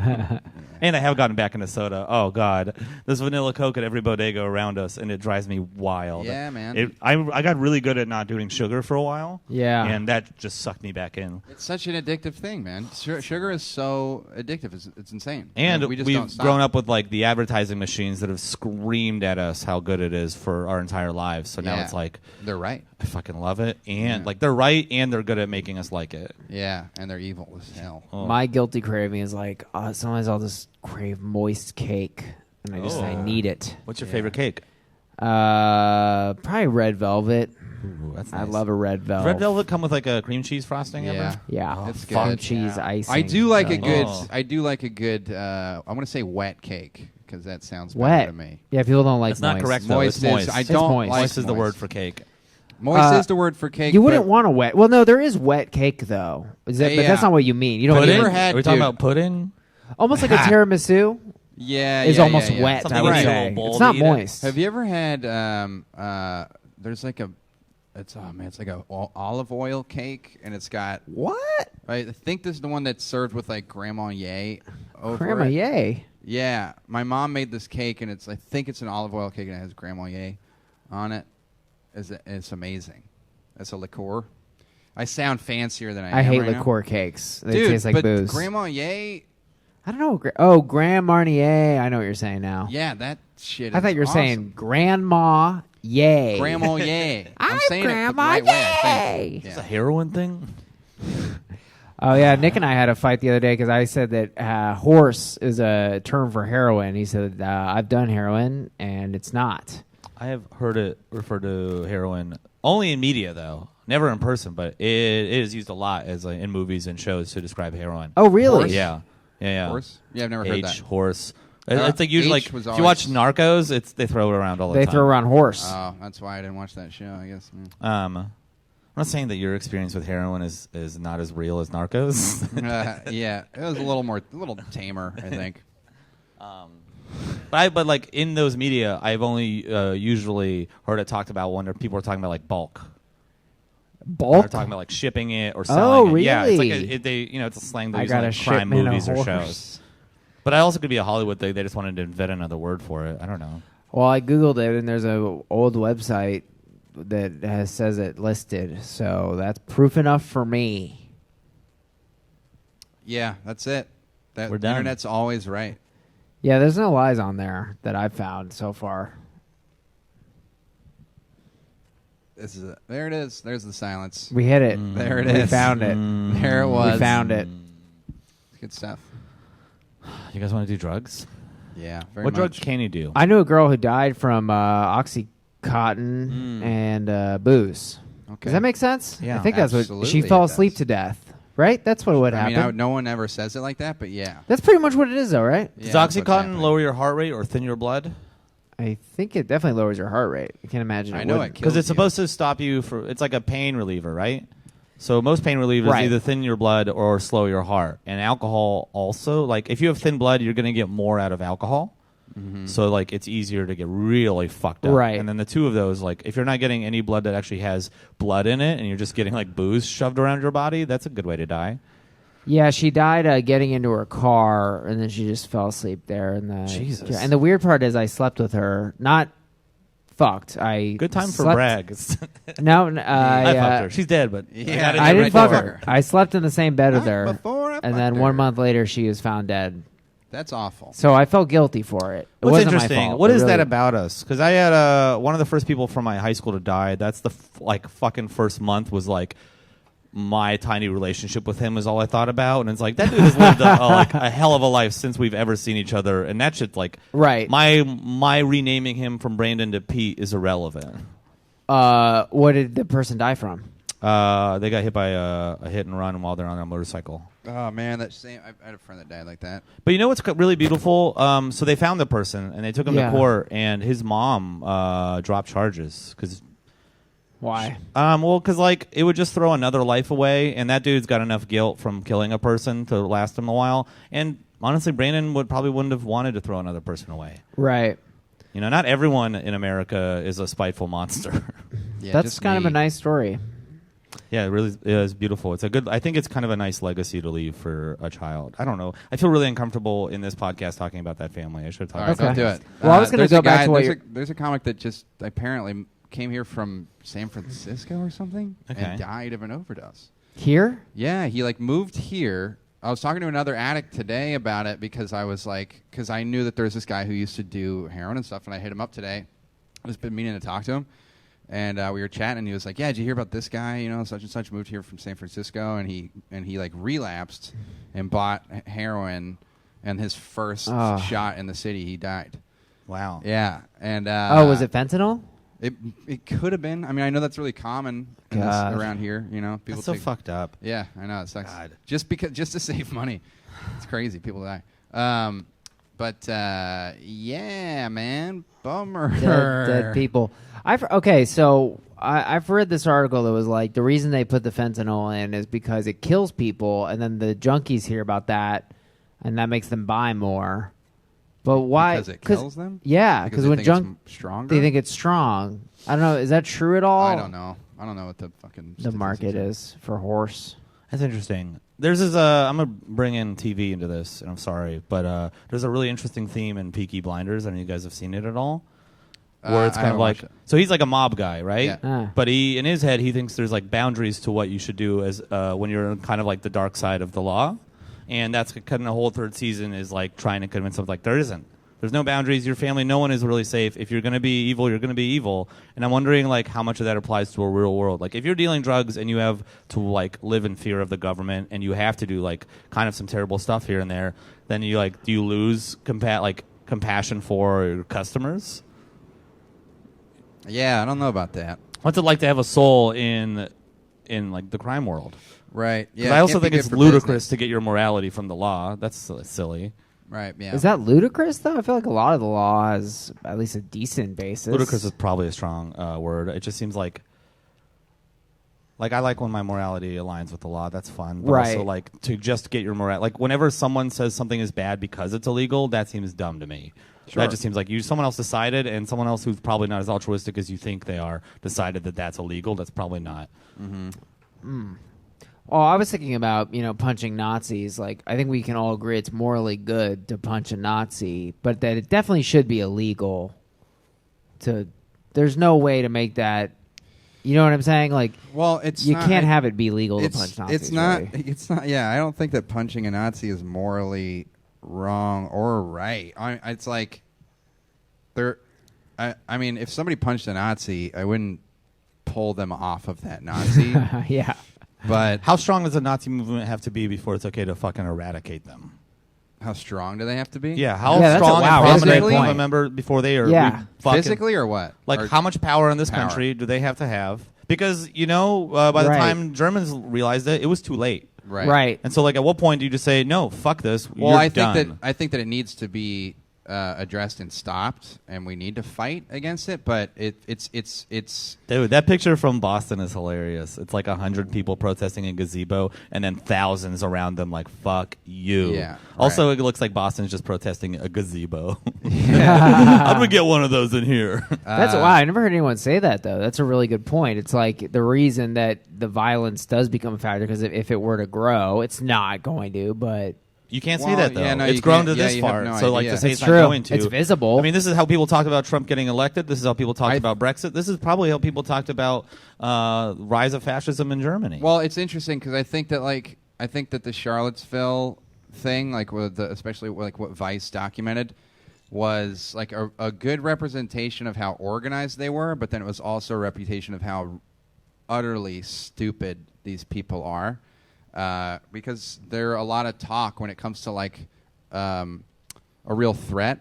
Speaker 1: And I have gotten back into soda. Oh, God. There's vanilla Coke at every bodega around us, and it drives me wild.
Speaker 2: Yeah, man.
Speaker 1: I got really good at not doing sugar for a while.
Speaker 3: Yeah.
Speaker 1: And that just sucked me back in.
Speaker 2: It's such an addictive thing, man. Sugar is so addictive. It's insane.
Speaker 1: And
Speaker 2: we just don't
Speaker 1: we've
Speaker 2: stop.
Speaker 1: grown up with like the advertising machines that have screamed at us how good it is for our entire lives. So now
Speaker 2: Yeah.
Speaker 1: it's like,
Speaker 2: They're right.
Speaker 1: I fucking love it. And
Speaker 2: Yeah.
Speaker 1: like they're right and they're good at making us like it.
Speaker 2: Yeah, and they're evil as hell.
Speaker 1: Oh.
Speaker 3: My guilty craving is like, sometimes I'll just crave moist cake, and I need it.
Speaker 1: What's your favorite cake?
Speaker 3: Probably red velvet.
Speaker 1: Ooh, that's
Speaker 3: I
Speaker 1: nice.
Speaker 3: love a red velvet.
Speaker 1: Does red velvet come with like a cream cheese frosting
Speaker 2: Yeah.
Speaker 1: ever?
Speaker 3: Yeah,
Speaker 2: It's
Speaker 3: farm
Speaker 2: good.
Speaker 3: cheese
Speaker 1: Yeah.
Speaker 3: icing.
Speaker 2: I do like a
Speaker 3: Nice.
Speaker 2: good.
Speaker 1: Oh.
Speaker 2: I do like a good. I want to say wet cake because that sounds
Speaker 3: Wet.
Speaker 2: better to me.
Speaker 3: Yeah, people don't like
Speaker 1: That's not
Speaker 3: moist.
Speaker 1: correct though.
Speaker 2: Moist
Speaker 1: It's
Speaker 2: is.
Speaker 1: moist.
Speaker 2: I
Speaker 3: It's
Speaker 2: don't
Speaker 3: moist.
Speaker 2: like
Speaker 1: Moist is the word
Speaker 2: moist.
Speaker 1: for cake.
Speaker 2: Moist is the word for cake.
Speaker 3: You wouldn't
Speaker 2: but
Speaker 3: want a wet. Well, no, there is wet cake though. Is that, But
Speaker 2: Yeah.
Speaker 3: that's not what you mean. You don't
Speaker 2: Have you
Speaker 3: mean
Speaker 2: ever had-
Speaker 1: Are we talking
Speaker 2: dude.
Speaker 1: about pudding?
Speaker 3: almost like a tiramisu
Speaker 2: Yeah,
Speaker 3: is
Speaker 2: yeah,
Speaker 3: almost
Speaker 2: yeah, yeah.
Speaker 3: wet.
Speaker 1: Something
Speaker 3: I would
Speaker 1: in a
Speaker 3: say
Speaker 1: little bowl
Speaker 3: it's
Speaker 1: to
Speaker 3: not
Speaker 1: eat it.
Speaker 3: moist.
Speaker 2: Have you ever had? There's like a. It's like a olive oil cake, and it's got.
Speaker 3: What?
Speaker 2: I think this is the one that's served with like Grand Marnier over
Speaker 3: Grandma,
Speaker 2: it.
Speaker 3: yay!
Speaker 2: Yeah, my mom made this cake, and I think it's an olive oil cake, and it has Grand Marnier on it. It's amazing. It's a liqueur. I sound fancier than I am.
Speaker 3: I hate
Speaker 2: right now.
Speaker 3: liqueur cakes. They
Speaker 2: Dude,
Speaker 3: taste like
Speaker 2: but
Speaker 3: booze.
Speaker 2: Grand Marnier,
Speaker 3: I don't know. Grand Marnier. I know what you're saying now.
Speaker 2: yeah, that shit.
Speaker 3: I thought
Speaker 2: is
Speaker 3: you were
Speaker 2: awesome.
Speaker 3: saying Grandma, yay.
Speaker 2: Grand Marnier.
Speaker 3: I'm
Speaker 2: saying it the
Speaker 3: Grandma,
Speaker 2: right way, I think.
Speaker 3: yay.
Speaker 2: Yeah.
Speaker 1: It's a heroin thing?
Speaker 3: Oh yeah, Nick and I had a fight the other day because I said that horse is a term for heroin. He said I've done heroin and it's not.
Speaker 1: I have heard it referred to heroin only in media, though. Never in person, but it is used a lot as in movies and shows to describe heroin.
Speaker 3: Oh really?
Speaker 1: Horse? Yeah.
Speaker 2: Horse? Yeah, I've never heard that.
Speaker 1: Horse. It's like usually
Speaker 2: H
Speaker 1: like
Speaker 2: was
Speaker 1: if you watch
Speaker 2: always-
Speaker 1: Narcos, they throw it around all the
Speaker 3: They
Speaker 1: time.
Speaker 3: throw around horse.
Speaker 2: Oh, that's why I didn't watch that show, I guess.
Speaker 1: I'm not saying that your experience with heroin is not as real as Narcos.
Speaker 2: Yeah, it was a little tamer, I think.
Speaker 1: But like in those media, I've only usually heard it talked about when people are talking about like bulk.
Speaker 3: Bulk?
Speaker 1: They're talking about like shipping it or selling it. Yeah, it's like
Speaker 3: really?
Speaker 1: it's a slang they
Speaker 3: I
Speaker 1: use
Speaker 3: got
Speaker 1: in
Speaker 3: a
Speaker 1: like crime
Speaker 3: shipment of
Speaker 1: movies or
Speaker 3: horse.
Speaker 1: shows. But I also could be a Hollywood thing. They just wanted to invent another word for it. I don't know.
Speaker 3: Well, I googled it and there's a old website that says it listed, so that's proof enough for me.
Speaker 2: Yeah, that's it.
Speaker 1: We're
Speaker 2: The
Speaker 1: done.
Speaker 2: internet's always right.
Speaker 3: Yeah, there's no lies on there that I've found so far.
Speaker 2: There it is. There's the silence.
Speaker 3: We hit it.
Speaker 2: There it
Speaker 3: We
Speaker 2: is.
Speaker 3: found it.
Speaker 2: There it was.
Speaker 3: We found it.
Speaker 2: Good stuff.
Speaker 1: You guys want to do drugs?
Speaker 2: Yeah, very
Speaker 1: What
Speaker 2: much.
Speaker 1: drugs can you do?
Speaker 3: I knew a girl who died from Oxycontin and booze.
Speaker 2: Okay.
Speaker 3: Does that make sense?
Speaker 1: Yeah.
Speaker 3: I think that's what
Speaker 2: Absolutely
Speaker 3: she fell
Speaker 2: it
Speaker 3: asleep
Speaker 2: does.
Speaker 3: to death. Right? That's what would
Speaker 2: I
Speaker 3: happen.
Speaker 2: mean, no one ever says it like that, but yeah.
Speaker 3: That's pretty much what it is, though, right?
Speaker 2: Yeah,
Speaker 1: Does
Speaker 2: that's what's
Speaker 1: OxyContin
Speaker 2: happening.
Speaker 1: lower your heart rate or thin your blood?
Speaker 3: I think it definitely lowers your heart rate. I can't imagine.
Speaker 2: I
Speaker 3: it
Speaker 2: know
Speaker 3: wouldn't.
Speaker 2: it
Speaker 1: Because
Speaker 2: kills
Speaker 1: it's
Speaker 2: you.
Speaker 1: supposed to stop you for. It's like a pain reliever, right? So most pain relievers
Speaker 3: Right.
Speaker 1: either thin your blood or slow your heart. And alcohol also, like if you have thin blood, you're going to get more out of alcohol. So like it's easier to get really fucked up.
Speaker 3: Right.
Speaker 1: And then the two of those, like if you're not getting any blood that actually has blood in it, and you're just getting like booze shoved around your body, that's a good way to die.
Speaker 3: Yeah, she died getting into her car, and then she just fell asleep there.
Speaker 1: Jesus.
Speaker 3: And the weird part is, I slept with her. Not fucked.
Speaker 1: Good time for
Speaker 3: slept-
Speaker 1: brag.
Speaker 3: No,
Speaker 1: I fucked her. She's dead, but
Speaker 2: Yeah,
Speaker 3: I didn't
Speaker 2: right
Speaker 3: fuck
Speaker 2: before.
Speaker 3: her. I slept in the same bed with
Speaker 2: Not
Speaker 3: her,
Speaker 2: before I
Speaker 3: and
Speaker 2: fucked
Speaker 3: then
Speaker 2: her.
Speaker 3: 1 month later, she was found dead.
Speaker 2: That's awful.
Speaker 3: So I felt guilty for it. It
Speaker 1: What's
Speaker 3: wasn't
Speaker 1: interesting?
Speaker 3: My fault.
Speaker 1: What
Speaker 3: It
Speaker 1: is that
Speaker 3: really-
Speaker 1: about us? Because I had one of the first people from my high school to die. That's the fucking first month was like my tiny relationship with him is all I thought about, and it's like that dude has lived a hell of a life since we've ever seen each other, and that shit's like
Speaker 3: Right.
Speaker 1: My renaming him from Brandon to Pete is irrelevant.
Speaker 3: What did the person die from?
Speaker 1: They got hit by a hit and run while they're on a motorcycle.
Speaker 2: Oh man, that same. I had a friend that died like that.
Speaker 1: But you know what's really beautiful? So they found the person and they took him
Speaker 3: Yeah.
Speaker 1: to court, and his mom dropped charges because.
Speaker 3: Why?
Speaker 1: Well, because like it would just throw another life away, and that dude's got enough guilt from killing a person to last him a while. And honestly, Brandon wouldn't have wanted to throw another person away.
Speaker 3: Right.
Speaker 1: You know, not everyone in America is a spiteful monster.
Speaker 2: Yeah,
Speaker 3: That's
Speaker 2: just
Speaker 3: kind of
Speaker 2: me.
Speaker 3: a nice story.
Speaker 1: Yeah, it really is beautiful. It's a good. I think it's kind of a nice legacy to leave for a child. I don't know. I feel really uncomfortable in this podcast talking about that family. I should have
Speaker 2: All
Speaker 1: talked
Speaker 2: right,
Speaker 1: about
Speaker 2: don't do
Speaker 1: that.
Speaker 2: it.
Speaker 3: Well, I was gonna
Speaker 2: there's
Speaker 3: go
Speaker 2: a
Speaker 3: back
Speaker 2: guy-
Speaker 3: to what
Speaker 2: there's a comic that just apparently came here from San Francisco or something
Speaker 1: Okay.
Speaker 2: and died of an overdose.
Speaker 3: Here?
Speaker 2: Yeah, he like moved here. I was talking to another addict today about it because I knew that there was this guy who used to do heroin and stuff, and I hit him up today. I've just been meaning to talk to him. And we were chatting, and he was like, "Yeah, did you hear about this guy? You know, such and such moved here from San Francisco, and he like relapsed and bought heroin, and his first shot in the city, he died.
Speaker 1: Wow.
Speaker 2: Yeah, and
Speaker 3: Was it fentanyl?
Speaker 2: It could have been. I mean, I know that's really common in this,
Speaker 3: God.
Speaker 2: around here. You know, people
Speaker 1: That's so
Speaker 2: take,
Speaker 1: fucked up.
Speaker 2: Yeah, I know it sucks.
Speaker 1: God.
Speaker 2: Just to save money, it's crazy. People die. Yeah, man, bummer.
Speaker 3: Dead people. So I've read this article that was like the reason they put the fentanyl in is because it kills people, and then the junkies hear about that, and that makes them buy more. But why?
Speaker 2: Because it kills them?
Speaker 3: Yeah,
Speaker 2: Because
Speaker 3: because
Speaker 2: they
Speaker 3: when
Speaker 2: think it's stronger.
Speaker 3: they think it's strong. I don't know. Is that true at all?
Speaker 2: I don't know. I don't know what the fucking
Speaker 3: The market
Speaker 2: statistics
Speaker 3: is for horse.
Speaker 1: That's interesting. There's this. I'm gonna bring in TV into this, and I'm sorry, but there's a really interesting theme in Peaky Blinders. I don't know if you guys have seen it at all. Where it's
Speaker 2: I
Speaker 1: kind of
Speaker 2: haven't
Speaker 1: like,
Speaker 2: watched it.
Speaker 1: so he's like a mob guy, right?
Speaker 2: Yeah.
Speaker 3: Ah.
Speaker 1: But in his head, he thinks there's like boundaries to what you should do as when you're in kind of like the dark side of the law, and that's kind of the whole third season is like trying to convince him like there isn't. There's no boundaries. Your family, no one is really safe. If you're going to be evil, you're going to be evil. And I'm wondering, like, how much of that applies to a real world. Like, if you're dealing drugs and you have to, like, live in fear of the government and you have to do, like, kind of some terrible stuff here and there, then you, like, do you lose compassion for your customers?
Speaker 2: Yeah, I don't know about that.
Speaker 1: What's it like to have a soul in like, the crime world?
Speaker 2: Right.
Speaker 1: 'Cause
Speaker 2: Yeah.
Speaker 1: I also
Speaker 2: can't be
Speaker 1: think
Speaker 2: good
Speaker 1: it's
Speaker 2: for
Speaker 1: ludicrous
Speaker 2: business.
Speaker 1: to get your morality from the law. That's silly.
Speaker 2: Right. Yeah.
Speaker 3: Is that ludicrous though? I feel like a lot of the law has at least a decent basis.
Speaker 1: Ludicrous is probably a strong word. It just seems like I like when my morality aligns with the law. That's fun. But
Speaker 3: Right.
Speaker 1: also, like, to just get your morality. Like, whenever someone says something is bad because it's illegal, that seems dumb to me.
Speaker 2: Sure.
Speaker 1: That just seems like someone else decided, and someone else who's probably not as altruistic as you think they are decided that that's illegal. That's probably not.
Speaker 3: Oh, I was thinking about, punching Nazis. Like, I think we can all agree it's morally good to punch a Nazi, but that it definitely should be illegal there's no way to make that, you know what I'm saying? Like,
Speaker 2: Well, it's
Speaker 3: you
Speaker 2: not,
Speaker 3: can't have it be legal to
Speaker 2: it's,
Speaker 3: punch Nazis.
Speaker 2: It's not.
Speaker 3: really.
Speaker 2: It's not. Yeah, I don't think that punching a Nazi is morally wrong or right. It's like there. I mean, if somebody punched a Nazi, I wouldn't pull them off of that Nazi.
Speaker 3: Yeah.
Speaker 2: But
Speaker 1: How strong does the Nazi movement have to be before it's okay to fucking eradicate them?
Speaker 2: how strong do they have to be?
Speaker 1: Yeah, how
Speaker 3: Yeah, that's a-
Speaker 1: strong
Speaker 3: wow,
Speaker 1: and
Speaker 3: that's a
Speaker 1: prominent
Speaker 3: great
Speaker 1: of a
Speaker 3: point.
Speaker 1: member before they are
Speaker 3: Yeah.
Speaker 1: fucking,
Speaker 2: Physically or what?
Speaker 1: like,
Speaker 2: Or
Speaker 1: how much power in this
Speaker 2: power.
Speaker 1: country do they have to have? Because, by the
Speaker 3: Right.
Speaker 1: time Germans realized it was too late.
Speaker 2: Right.
Speaker 1: And so, like, at what point do you just say, no, fuck this,
Speaker 2: Well,
Speaker 1: you're
Speaker 2: I think
Speaker 1: done.
Speaker 2: I think that it needs to be addressed and stopped, and we need to fight against it. But it's
Speaker 1: Dude, that picture from Boston is hilarious. It's like 100 people protesting in a gazebo, and then thousands around them like, fuck you.
Speaker 2: Yeah,
Speaker 1: Also,
Speaker 2: right.
Speaker 1: it looks like Boston's just protesting a gazebo. How do we get one of those in here?
Speaker 3: That's wow. I never heard anyone say that though. That's a really good point. It's like the reason that the violence does become a factor because if it were to grow, it's not going to. But
Speaker 1: You can't say
Speaker 2: Well,
Speaker 1: that, though.
Speaker 2: yeah, no,
Speaker 1: it's
Speaker 2: you
Speaker 1: grown
Speaker 2: can't.
Speaker 1: to
Speaker 2: Yeah,
Speaker 1: this
Speaker 2: you have
Speaker 1: far.
Speaker 2: no
Speaker 1: So, like,
Speaker 2: idea.
Speaker 1: to say
Speaker 3: It's
Speaker 1: it's
Speaker 3: true.
Speaker 1: not going to.
Speaker 3: It's visible.
Speaker 1: I mean, this is how people talked about Trump getting elected. This is how people talked
Speaker 2: I-
Speaker 1: about Brexit. This is probably how people talked about rise of fascism in Germany.
Speaker 2: well, it's interesting because I think that the Charlottesville thing, like especially like what Vice documented, was like a good representation of how organized they were, but then it was also a reputation of how utterly stupid these people are. Because there are a lot of talk when it comes to like a real threat.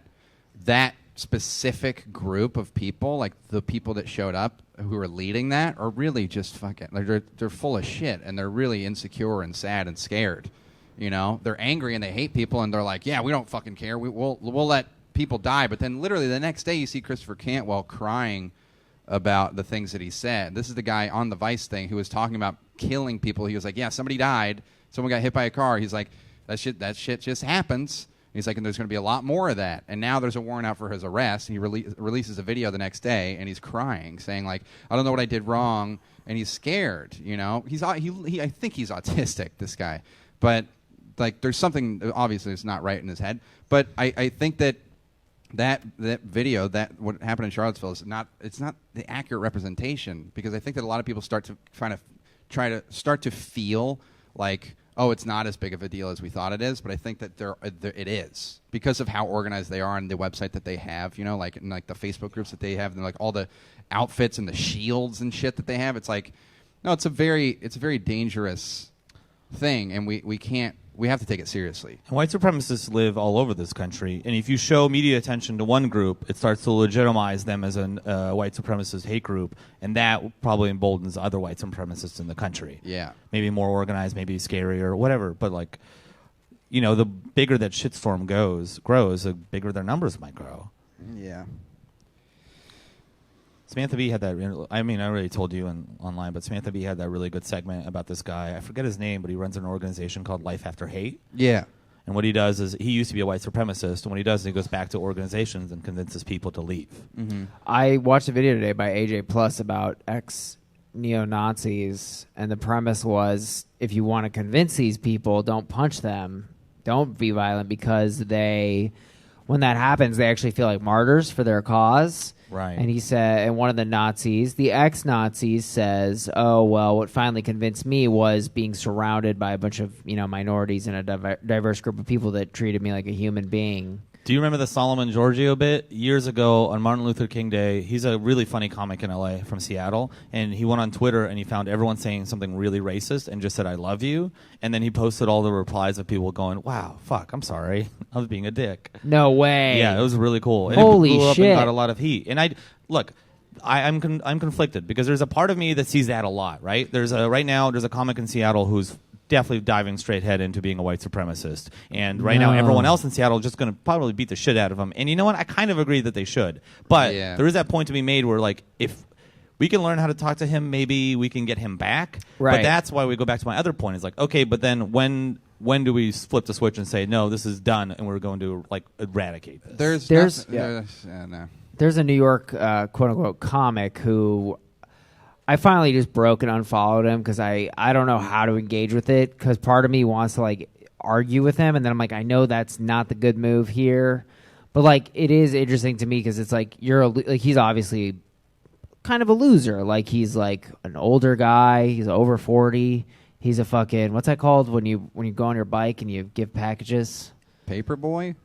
Speaker 2: That specific group of people, like the people that showed up who are leading that, are really just fucking like they're full of shit and they're really insecure and sad and scared. You know, they're angry and they hate people and they're like, yeah, we don't fucking care. We'll let people die. But then literally the next day you see Christopher Cantwell crying about the things that he said. This is the guy on the Vice thing who was talking about killing people. He was like, yeah, somebody died. Someone got hit by a car. He's like, that shit just happens. He's like, and there's going to be a lot more of that. And now there's a warrant out for his arrest. He releases a video the next day, and he's crying, saying like, I don't know what I did wrong, and he's scared. You know, I think he's autistic, this guy, but like, there's something obviously that's not right in his head. But I think that video, that what happened in Charlottesville, is not the accurate representation, because I think that a lot of people start to try to feel like, oh, it's not as big of a deal as we thought it is. But I think that it is, because of how organized they are and the website that they have, you know, like, and like the Facebook groups that they have, and like all the outfits and the shields and shit that they have. It's like, no, it's a very dangerous thing, and we have to take it seriously.
Speaker 1: And white supremacists live all over this country, and if you show media attention to one group, it starts to legitimize them as a white supremacist hate group, and that probably emboldens other white supremacists in the country.
Speaker 2: Yeah.
Speaker 1: Maybe more organized, maybe scarier, whatever. But, like, you know, the bigger that shitstorm grows, the bigger their numbers might grow.
Speaker 2: Yeah.
Speaker 1: Samantha Bee had that. I mean, I already told you online, but Samantha Bee had that really good segment about this guy. I forget his name, but he runs an organization called Life After Hate.
Speaker 2: Yeah.
Speaker 1: And what he does is, he used to be a white supremacist, and what he does is he goes back to organizations and convinces people to leave.
Speaker 2: Mm-hmm.
Speaker 3: I watched a video today by AJ Plus about ex-neo-Nazis, and the premise was, if you want to convince these people, don't punch them, don't be violent, because when that happens, they actually feel like martyrs for their cause.
Speaker 1: Right.
Speaker 3: And he said, and one of the Nazis, the ex-Nazis, says, oh, well, what finally convinced me was being surrounded by a bunch of, minorities and a diverse group of people that treated me like a human being.
Speaker 1: Do you remember the Solomon Giorgio bit years ago on Martin Luther King Day? He's a really funny comic in LA from Seattle, and he went on Twitter and he found everyone saying something really racist and just said, "I love you," and then he posted all the replies of people going, "Wow, fuck, I'm sorry, I was being a dick."
Speaker 3: No way.
Speaker 1: Yeah, it was really cool. And
Speaker 3: Holy
Speaker 1: it blew up
Speaker 3: shit.
Speaker 1: and got a lot of heat. And I'm conflicted because there's a part of me that sees that a lot. Right? Right now there's a comic in Seattle who's definitely diving straight head into being a white supremacist. And right now, everyone else in Seattle is just going to probably beat the shit out of him. And you know what? I kind of agree that they should. But there is that point to be made where, like, if we can learn how to talk to him, maybe we can get him back.
Speaker 3: Right.
Speaker 1: But that's why we go back to my other point. Is like, okay, but then when do we flip the switch and say, no, this is done, and we're going to, like, eradicate this?
Speaker 3: There's
Speaker 2: no.
Speaker 3: There's a New York quote-unquote comic who I finally just broke and unfollowed him because I don't know how to engage with it because part of me wants to, like, argue with him, and then I'm like, I know that's not the good move here. But, like, it is interesting to me because it's like he's obviously kind of a loser. Like, he's, like, an older guy. He's over 40. He's a fucking, what's that called when you go on your bike and you give packages?
Speaker 2: Paperboy?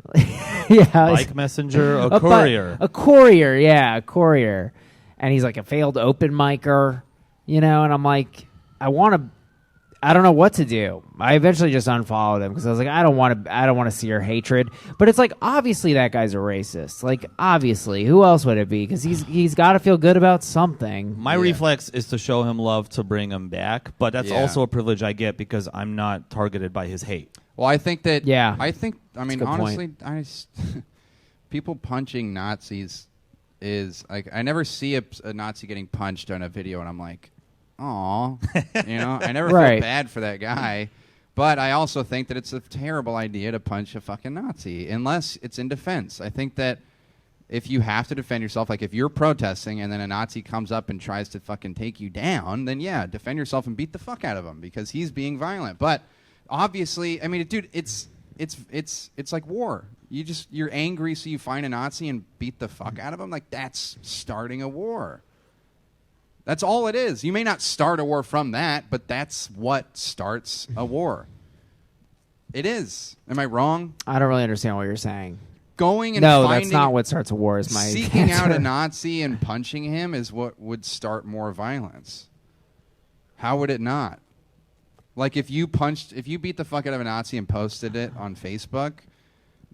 Speaker 3: Yeah.
Speaker 1: Bike messenger, a courier.
Speaker 3: A courier, yeah, a courier. And he's like a failed open micer, you know, and I'm like, I don't know what to do. I eventually just unfollowed him because I was like, I don't want to see your hatred. But it's like, obviously that guy's a racist. Like, obviously, who else would it be? Because he's got to feel good about something.
Speaker 1: My reflex is to show him love to bring him back, but that's also a privilege I get because I'm not targeted by his hate.
Speaker 2: Well, I think that.
Speaker 3: Yeah.
Speaker 2: I mean, honestly, people punching Nazis is like, I never see a Nazi getting punched on a video, and I'm like, aw, you know, I never feel bad for that guy. But I also think that it's a terrible idea to punch a fucking Nazi unless it's in defense. I think that if you have to defend yourself, like if you're protesting and then a Nazi comes up and tries to fucking take you down, then yeah, defend yourself and beat the fuck out of him because he's being violent. But obviously, I mean, dude, it's like war. You're angry, so you find a Nazi and beat the fuck out of him. Like, that's starting a war. That's all it is. You may not start a war from that, but that's what starts a war. It is. Am I wrong?
Speaker 3: I don't really understand what you're saying.
Speaker 2: Going and
Speaker 3: that's not what starts a war. Is my
Speaker 2: seeking
Speaker 3: answer.
Speaker 2: out a Nazi and punching him is what would start more violence. How would it not? Like, if you beat the fuck out of a Nazi and posted it on Facebook,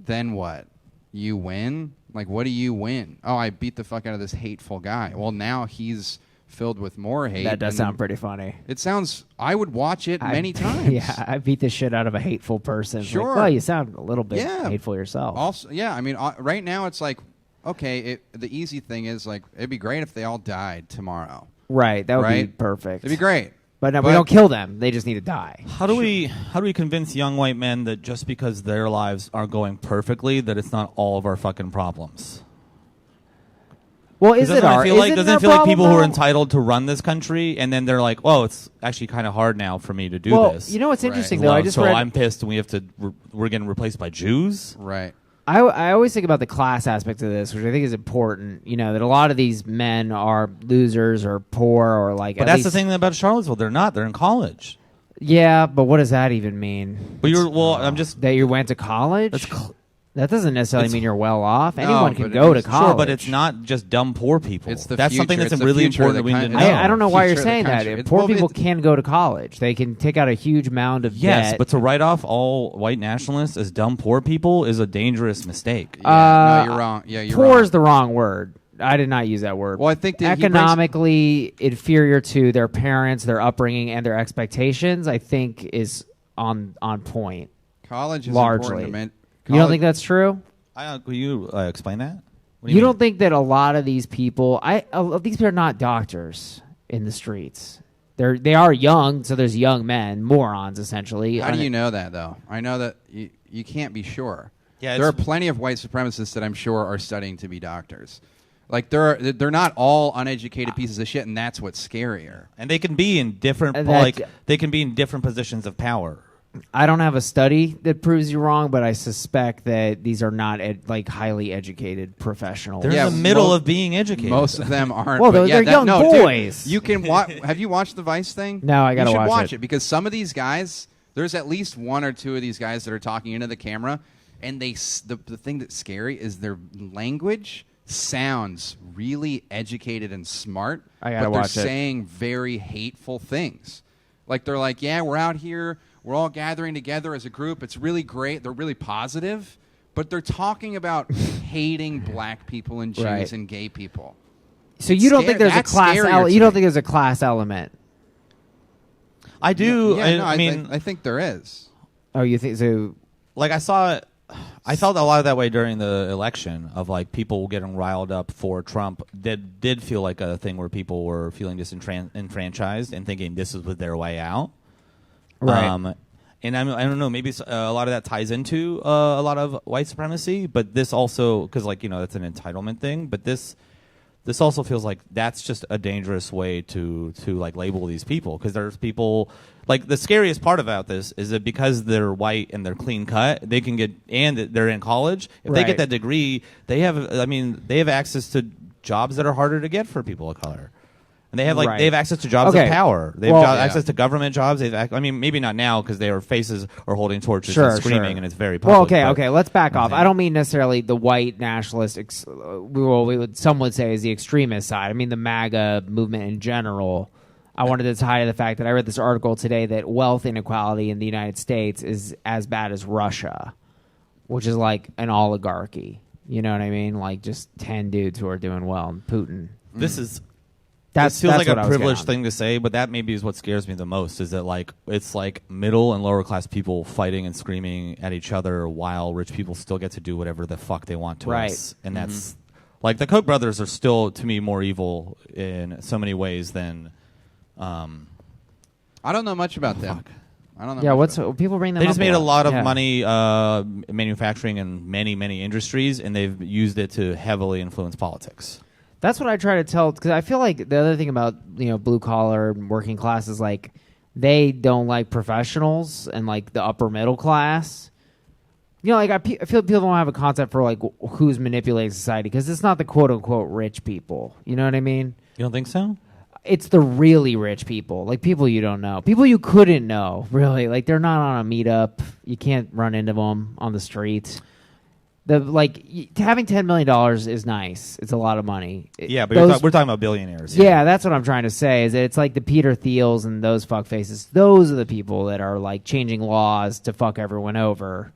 Speaker 2: then what? You win? Like, what do you win? Oh, I beat the fuck out of this hateful guy. Well, now he's filled with more hate.
Speaker 3: That does sound pretty funny.
Speaker 2: It sounds. I would watch it many times.
Speaker 3: Yeah, I beat the shit out of a hateful person.
Speaker 2: Sure.
Speaker 3: Like, well, you sound a little bit hateful yourself.
Speaker 2: Also, yeah. I mean, right now it's like, okay. The easy thing is like, it'd be great if they all died tomorrow.
Speaker 3: Right. That would be perfect.
Speaker 2: It'd be great.
Speaker 3: But no, we don't kill them. They just need to die.
Speaker 1: How do we convince young white men that just because their lives are going perfectly, that it's not all of our fucking problems?
Speaker 3: Well, doesn't it feel
Speaker 1: like people who are entitled to run this country, and then they're like, "Oh, it's actually kind of hard now for me to do this."
Speaker 3: You know what's interesting though?
Speaker 1: I'm pissed, and we're getting replaced by Jews.
Speaker 2: Right.
Speaker 3: I always think about the class aspect of this, which I think is important. You know, that a lot of these men are losers or poor or like.
Speaker 1: But that's the thing about Charlottesville. They're not. They're in college.
Speaker 3: Yeah, but what does that even mean?
Speaker 1: But I'm just
Speaker 3: that you went to college. That doesn't necessarily mean you're well off. Anyone can go to college.
Speaker 1: Sure, but it's not just dumb poor people.
Speaker 2: It's the
Speaker 1: that's
Speaker 2: future.
Speaker 1: something that's really important we need to know.
Speaker 3: I don't know why you're saying that. Poor people can go to college. They can take out a huge mound of debt.
Speaker 1: Yes, but to write off all white nationalists as dumb poor people is a dangerous mistake.
Speaker 2: No, you're wrong. Yeah, you're wrong.
Speaker 3: Poor is the wrong word. I did not use that word.
Speaker 2: Well, I think that
Speaker 3: economically inferior to their parents, their upbringing, and their expectations, I think is on point.
Speaker 2: College is
Speaker 3: largely.
Speaker 2: important.
Speaker 3: You don't think that's true?
Speaker 1: Will you explain that?
Speaker 3: You don't think that a lot of these people, these people are not doctors in the streets. They are young, so there's young men, morons essentially.
Speaker 2: How do you know that though? I know that you can't be sure.
Speaker 1: Yeah,
Speaker 2: there are plenty of white supremacists that I'm sure are studying to be doctors. Like they're not all uneducated pieces of shit, and that's what's scarier.
Speaker 1: And they can be in different they can be in different positions of power.
Speaker 3: I don't have a study that proves you wrong, but I suspect that these are not highly educated professionals.
Speaker 1: They're in the middle of being educated.
Speaker 2: Most of them aren't.
Speaker 3: Well, they're young boys.
Speaker 2: Dude, you can watch. Have you watched the Vice thing?
Speaker 3: No, I gotta
Speaker 2: watch it because some of these guys, there's at least one or two of these guys that are talking into the camera. and the thing that's scary is their language sounds really educated and smart,
Speaker 3: I gotta
Speaker 2: but they're
Speaker 3: watch it.
Speaker 2: saying very hateful things. Like they're like, yeah, we're out here, we're all gathering together as a group. It's really great. They're really positive, but they're talking about hating black people and Jews
Speaker 3: Right.
Speaker 2: and gay people.
Speaker 3: So you don't think there's a
Speaker 2: That's
Speaker 3: class?
Speaker 2: scarier to
Speaker 3: You don't
Speaker 2: me.
Speaker 3: think there's a class element?
Speaker 1: I do.
Speaker 2: Yeah, no,
Speaker 1: I mean,
Speaker 2: I think there is.
Speaker 3: Oh, you think so?
Speaker 1: like I felt a lot of that way during the election of like people getting riled up for Trump. Did feel like a thing where people were feeling disenfranchised and thinking this was their way out.
Speaker 3: Right.
Speaker 1: And I don't know, maybe a lot of that ties into a lot of white supremacy, but this also, because like, that's an entitlement thing, but this also feels like that's just a dangerous way to like label these people, because there's people, like the scariest part about this is that because they're white and they're clean cut, they can get, and they're in college, if they
Speaker 3: Right.
Speaker 1: get that degree, they have access to jobs that are harder to get for people of color. And they have
Speaker 3: Right.
Speaker 1: they have access to jobs
Speaker 3: Okay.
Speaker 1: of power. They have
Speaker 3: Well,
Speaker 2: yeah.
Speaker 1: access to government jobs. Maybe not now because their faces are holding torches
Speaker 3: Sure,
Speaker 1: and screaming,
Speaker 3: sure.
Speaker 1: and it's very public.
Speaker 3: Well, okay,
Speaker 1: but-
Speaker 3: okay. Let's back off.
Speaker 1: Okay.
Speaker 3: I don't mean necessarily the white nationalist. Some would say is the extremist side. I mean the MAGA movement in general. I wanted to tie to the fact that I read this article today that wealth inequality in the United States is as bad as Russia, which is like an oligarchy. You know what I mean? Like just 10 dudes who are doing well, and Putin.
Speaker 1: This is.
Speaker 3: That's
Speaker 1: It feels like
Speaker 3: what I
Speaker 1: a
Speaker 3: was getting
Speaker 1: privileged
Speaker 3: on.
Speaker 1: thing to say, but that maybe is what scares me the most. Is that like it's like middle and lower class people fighting and screaming at each other while rich people still get to do whatever the fuck they want to
Speaker 3: Right.
Speaker 1: us, and that's like the Koch brothers are still to me more evil in so many ways than.
Speaker 2: I don't know much about them. I don't know.
Speaker 3: Yeah,
Speaker 2: much about
Speaker 3: people bring them
Speaker 1: They
Speaker 3: up
Speaker 1: just made a lot of
Speaker 3: Yeah.
Speaker 1: money manufacturing in many industries, and they've used it to heavily influence politics.
Speaker 3: That's what I try to tell, because I feel like the other thing about blue collar and working class is like they don't like professionals and like the upper middle class. Like I feel people don't have a concept for like who's manipulating society, because it's not the quote unquote rich people. You know what I mean?
Speaker 1: You don't think so?
Speaker 3: It's the really rich people, like people you don't know, people you couldn't know, really. Like they're not on a meetup. You can't run into them on the street. Having $10 million is nice. It's a lot of money.
Speaker 1: Yeah, but we're talking about billionaires.
Speaker 3: Yeah, that's what I'm trying to say. Is that it's like the Peter Thiels and those fuckfaces. Those are the people that are like changing laws to fuck everyone over.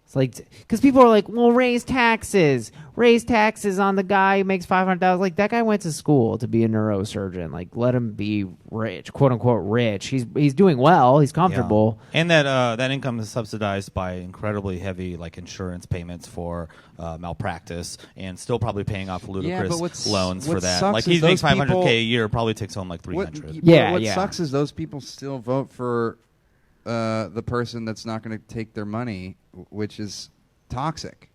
Speaker 3: It's like, because people are like, well, raise taxes on the guy who makes $500,000. Like that guy went to school to be a neurosurgeon. Like let him be rich, quote unquote rich. He's doing well. He's comfortable.
Speaker 1: Yeah. And that income is subsidized by incredibly heavy like insurance payments for malpractice, and still probably paying off ludicrous loans for
Speaker 2: what
Speaker 1: that.
Speaker 2: sucks
Speaker 1: Like
Speaker 2: is
Speaker 1: he makes
Speaker 2: those
Speaker 1: $500K
Speaker 2: people-
Speaker 1: a year, probably takes home like $300.
Speaker 2: What
Speaker 3: Yeah.
Speaker 2: sucks is those people still vote for the person that's not going to take their money, which is toxic,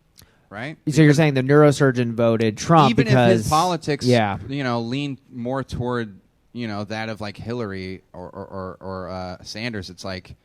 Speaker 2: right?
Speaker 3: So you're saying the neurosurgeon voted Trump
Speaker 2: Even
Speaker 3: because
Speaker 2: if his politics,
Speaker 3: yeah.
Speaker 2: lean more toward that of like Hillary or Sanders, it's like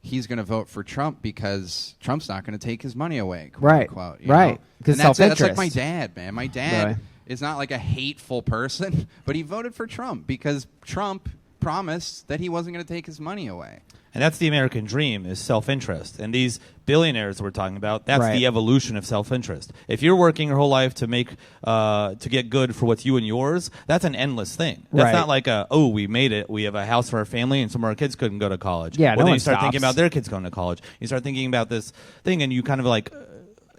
Speaker 2: he's going to vote for Trump because Trump's not going to take his money away, quote
Speaker 3: Right.
Speaker 2: unquote,
Speaker 3: Right.
Speaker 2: know?
Speaker 3: Because
Speaker 2: And that's it. That's
Speaker 3: self-interest.
Speaker 2: like my dad, man. My dad
Speaker 3: Right.
Speaker 2: is not like a hateful person, but he voted for Trump because Trump promised that he wasn't going to take his money away.
Speaker 1: And that's the American dream, is self-interest. And these billionaires we're talking about, that's
Speaker 3: Right.
Speaker 1: the evolution of self-interest. If you're working your whole life to make to get good for what's you and yours, that's an endless thing. That's
Speaker 3: Right.
Speaker 1: not like we made it. We have a house for our family, and some of our kids couldn't go to college.
Speaker 3: Yeah,
Speaker 1: Well,
Speaker 3: no
Speaker 1: then
Speaker 3: one
Speaker 1: you start
Speaker 3: stops.
Speaker 1: thinking about their kids going to college. You start thinking about this thing, and you kind of like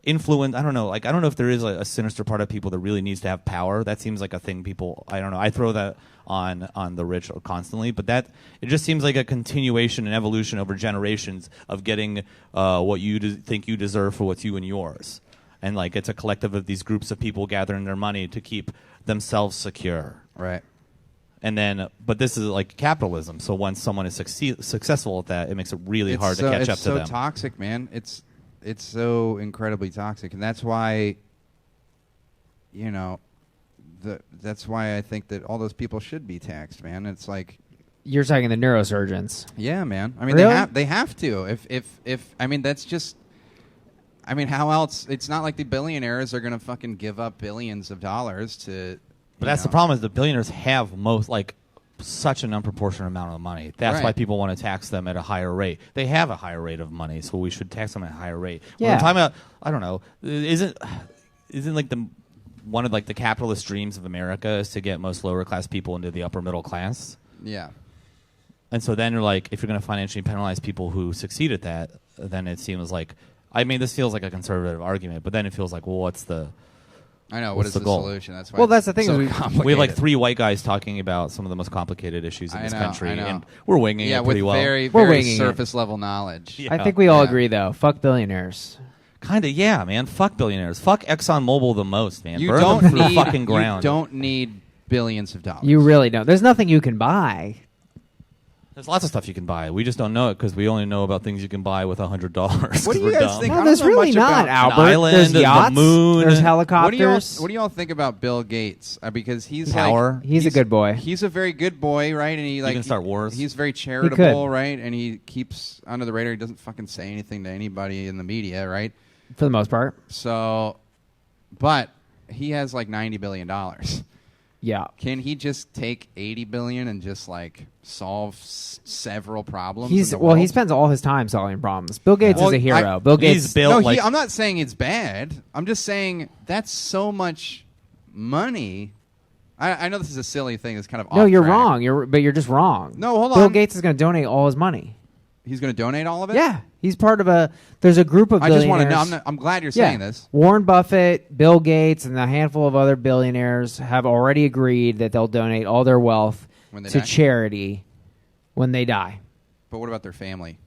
Speaker 1: influence. I don't know. Like I don't know if there is a sinister part of people that really needs to have power. That seems like a thing people. I don't know. I throw that on the rich constantly, but that it just seems like a continuation and evolution over generations of getting what you think you deserve for what's you and yours, and like it's a collective of these groups of people gathering their money to keep themselves secure.
Speaker 2: Right.
Speaker 1: And then, but this is like capitalism. So once someone is successful at that, it makes it really hard to catch up to them.
Speaker 2: It's so toxic, man. It's so incredibly toxic, and that's why, that's why I think that all those people should be taxed, man. It's like,
Speaker 3: You're talking the neurosurgeons.
Speaker 2: yeah, man. I mean,
Speaker 3: Really?
Speaker 2: they have to. If I mean, that's just. I mean, how else? It's not like the billionaires are going to fucking give up billions of dollars to.
Speaker 1: But that's the problem, is the billionaires have most, like, such an unproportionate amount of money. That's
Speaker 2: Right.
Speaker 1: why people want to tax them at a higher rate. They have a higher rate of money, so we should tax them at a higher rate. When
Speaker 3: Yeah.
Speaker 1: we're talking about, I don't know, isn't like one of like the capitalist dreams of America is to get most lower class people into the upper middle class?
Speaker 2: Yeah.
Speaker 1: And so then you're like, if you're going to financially penalize people who succeed at that, then it seems like, I mean, this feels like a conservative argument, but then it feels like, well, what's the
Speaker 2: I know. What
Speaker 1: What's
Speaker 2: is
Speaker 1: the
Speaker 2: the
Speaker 1: goal?
Speaker 2: solution? That's why.
Speaker 3: Well,
Speaker 2: it's
Speaker 3: that's the thing
Speaker 2: So
Speaker 3: is we-
Speaker 2: complicated.
Speaker 1: we have like 3 white guys talking about some of the most complicated issues in
Speaker 2: I
Speaker 1: this
Speaker 2: know,
Speaker 1: country,
Speaker 2: I know.
Speaker 1: and we're winging
Speaker 2: Yeah,
Speaker 1: it
Speaker 2: with
Speaker 1: pretty well.
Speaker 2: very,
Speaker 3: We're
Speaker 2: very
Speaker 3: winging it.
Speaker 2: surface level knowledge.
Speaker 1: Yeah.
Speaker 3: I think we all
Speaker 2: Yeah.
Speaker 3: agree, though. Fuck billionaires.
Speaker 1: Kind of, yeah, man. Fuck billionaires. Fuck ExxonMobil the most, man.
Speaker 2: You
Speaker 1: Burn
Speaker 2: don't
Speaker 1: them to the
Speaker 2: need.
Speaker 1: fucking ground.
Speaker 2: You don't need billions of dollars.
Speaker 3: You really don't. There's nothing you can buy.
Speaker 1: There's lots of stuff you can buy. We just don't know it because we only know about things you can buy with $100.
Speaker 2: What do you
Speaker 1: We're
Speaker 2: guys
Speaker 1: dumb.
Speaker 2: think? I
Speaker 3: No,
Speaker 2: don't
Speaker 3: there's
Speaker 2: know
Speaker 3: really
Speaker 2: much
Speaker 3: not,
Speaker 2: about
Speaker 3: Albert.
Speaker 1: island,
Speaker 3: There's
Speaker 1: the
Speaker 3: yachts.
Speaker 1: moon.
Speaker 3: There's
Speaker 2: What
Speaker 3: helicopters.
Speaker 2: do y'all think about Bill Gates? Because he's
Speaker 1: Power.
Speaker 2: like
Speaker 3: He's a good boy.
Speaker 2: He's a very good boy, right? And he like
Speaker 1: can start wars.
Speaker 2: He's very
Speaker 3: could.
Speaker 2: charitable, right? And he keeps under the radar. He doesn't fucking say anything to anybody in the media, right?
Speaker 3: For the most part.
Speaker 2: So, but he has like $90 billion.
Speaker 3: Yeah.
Speaker 2: Can he just take $80 billion and just like solve several problems?
Speaker 3: He's
Speaker 2: in the
Speaker 3: well. He
Speaker 2: world?
Speaker 3: spends all his time solving problems. Bill Gates
Speaker 2: Well,
Speaker 3: is a hero.
Speaker 2: I-
Speaker 3: Bill
Speaker 1: He's
Speaker 3: Gates.
Speaker 1: built
Speaker 2: No,
Speaker 1: like
Speaker 2: I'm not saying it's bad. I'm just saying that's so much money. I know this is a silly thing. It's kind of
Speaker 3: No,
Speaker 2: off
Speaker 3: you're
Speaker 2: track.
Speaker 3: wrong. But you're just wrong.
Speaker 2: No, hold
Speaker 3: Bill
Speaker 2: on.
Speaker 3: Gates is going to donate all his money.
Speaker 2: He's going to donate all of it.
Speaker 3: Yeah, he's part of a. There's a group of
Speaker 2: I
Speaker 3: billionaires.
Speaker 2: just want to know. I'm glad you're saying this.
Speaker 3: Warren Buffett, Bill Gates, and a handful of other billionaires have already agreed that they'll donate all their wealth
Speaker 2: When they
Speaker 3: to
Speaker 2: die?
Speaker 3: charity when they die.
Speaker 2: But what about their family?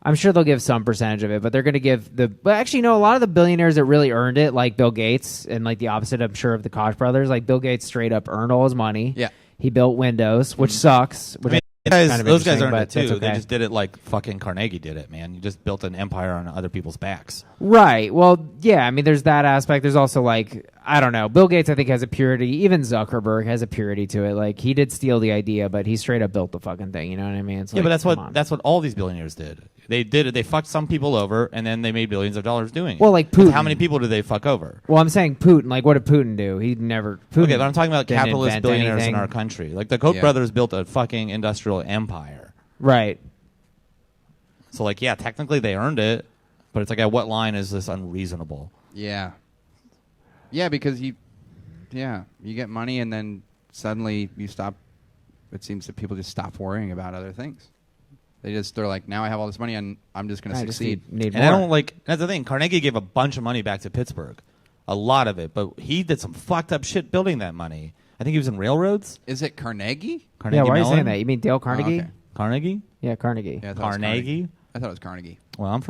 Speaker 3: I'm sure they'll give some percentage of it, but they're going to give the. But actually, no. A lot of the billionaires that really earned it, like Bill Gates, and like the opposite, I'm sure, of the Koch brothers. Like Bill Gates, straight up earned all his money.
Speaker 2: Yeah.
Speaker 3: He built Windows, which sucks. Which is kind of
Speaker 1: those guys
Speaker 3: interesting,
Speaker 1: earned
Speaker 3: but
Speaker 1: it too.
Speaker 3: that's okay.
Speaker 1: They just did it like fucking Carnegie did it, man. You just built an empire on other people's backs.
Speaker 3: Right. Well, yeah. I mean, there's that aspect. There's also like, I don't know. Bill Gates, I think, has a purity. Even Zuckerberg has a purity to it. Like, he did steal the idea, but he straight up built the fucking thing. You know what I mean? It's
Speaker 1: Yeah,
Speaker 3: like,
Speaker 1: but
Speaker 3: come on.
Speaker 1: that's what all these billionaires did. They did it. They fucked some people over, and then they made billions of dollars doing it.
Speaker 3: Well, like
Speaker 1: Because
Speaker 3: Putin.
Speaker 1: how many people did they fuck over?
Speaker 3: Well, I'm saying Putin. Like, what did Putin do? He never. Putin
Speaker 1: Okay, but I'm talking about
Speaker 3: didn't
Speaker 1: capitalist
Speaker 3: invent
Speaker 1: billionaires
Speaker 3: anything.
Speaker 1: in our country. Like the Koch
Speaker 2: Yeah.
Speaker 1: brothers built a fucking industrial empire.
Speaker 3: Right.
Speaker 1: So, like, yeah, technically they earned it, but it's like, at what line is this unreasonable?
Speaker 2: Yeah. Yeah, because you get money and then suddenly you stop. It seems that people just stop worrying about other things. They're like, now I have all this money and I'm just going to
Speaker 3: I just
Speaker 2: succeed.
Speaker 3: need
Speaker 1: And
Speaker 3: more.
Speaker 1: I don't like. That's the thing. Carnegie gave a bunch of money back to Pittsburgh, a lot of it, but he did some fucked up shit building that money. I think he was in railroads.
Speaker 2: Is it Carnegie?
Speaker 1: Carnegie
Speaker 3: Yeah, why are you
Speaker 1: Mellon?
Speaker 3: saying that? You mean Dale Carnegie?
Speaker 2: okay.
Speaker 1: Carnegie?
Speaker 3: Yeah, Carnegie.
Speaker 2: Yeah, I thought it was
Speaker 1: Carnegie?
Speaker 2: I thought it was Carnegie.
Speaker 1: Well, I'm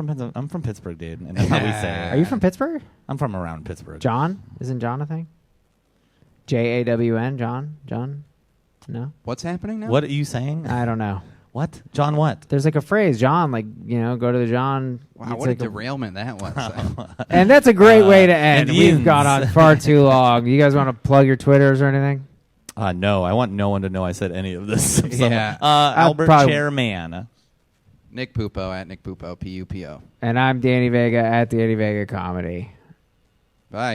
Speaker 1: from Pittsburgh, dude, and that's how we say
Speaker 3: Are
Speaker 1: it.
Speaker 3: you from Pittsburgh?
Speaker 1: I'm from around Pittsburgh.
Speaker 3: John? Isn't John a thing? JAWN? John? John? No?
Speaker 2: What's happening now?
Speaker 1: What are you saying?
Speaker 3: I don't know.
Speaker 1: What? John? What?
Speaker 3: There's like a phrase, John, like, you know, go to the John.
Speaker 2: Wow,
Speaker 3: It's
Speaker 2: what a
Speaker 3: like
Speaker 2: derailment that was.
Speaker 3: and that's a great way to end.
Speaker 1: Indians.
Speaker 3: We've gone on far too long. You guys want to plug your Twitters or anything?
Speaker 1: No, I want no one to know I said any of this.
Speaker 2: Yeah.
Speaker 1: Albert
Speaker 3: probably-
Speaker 1: Chairman.
Speaker 2: Nick Pupo at Nick Pupo, Pupo.
Speaker 3: And I'm Danny Vega at Danny Vega Comedy.
Speaker 2: Bye.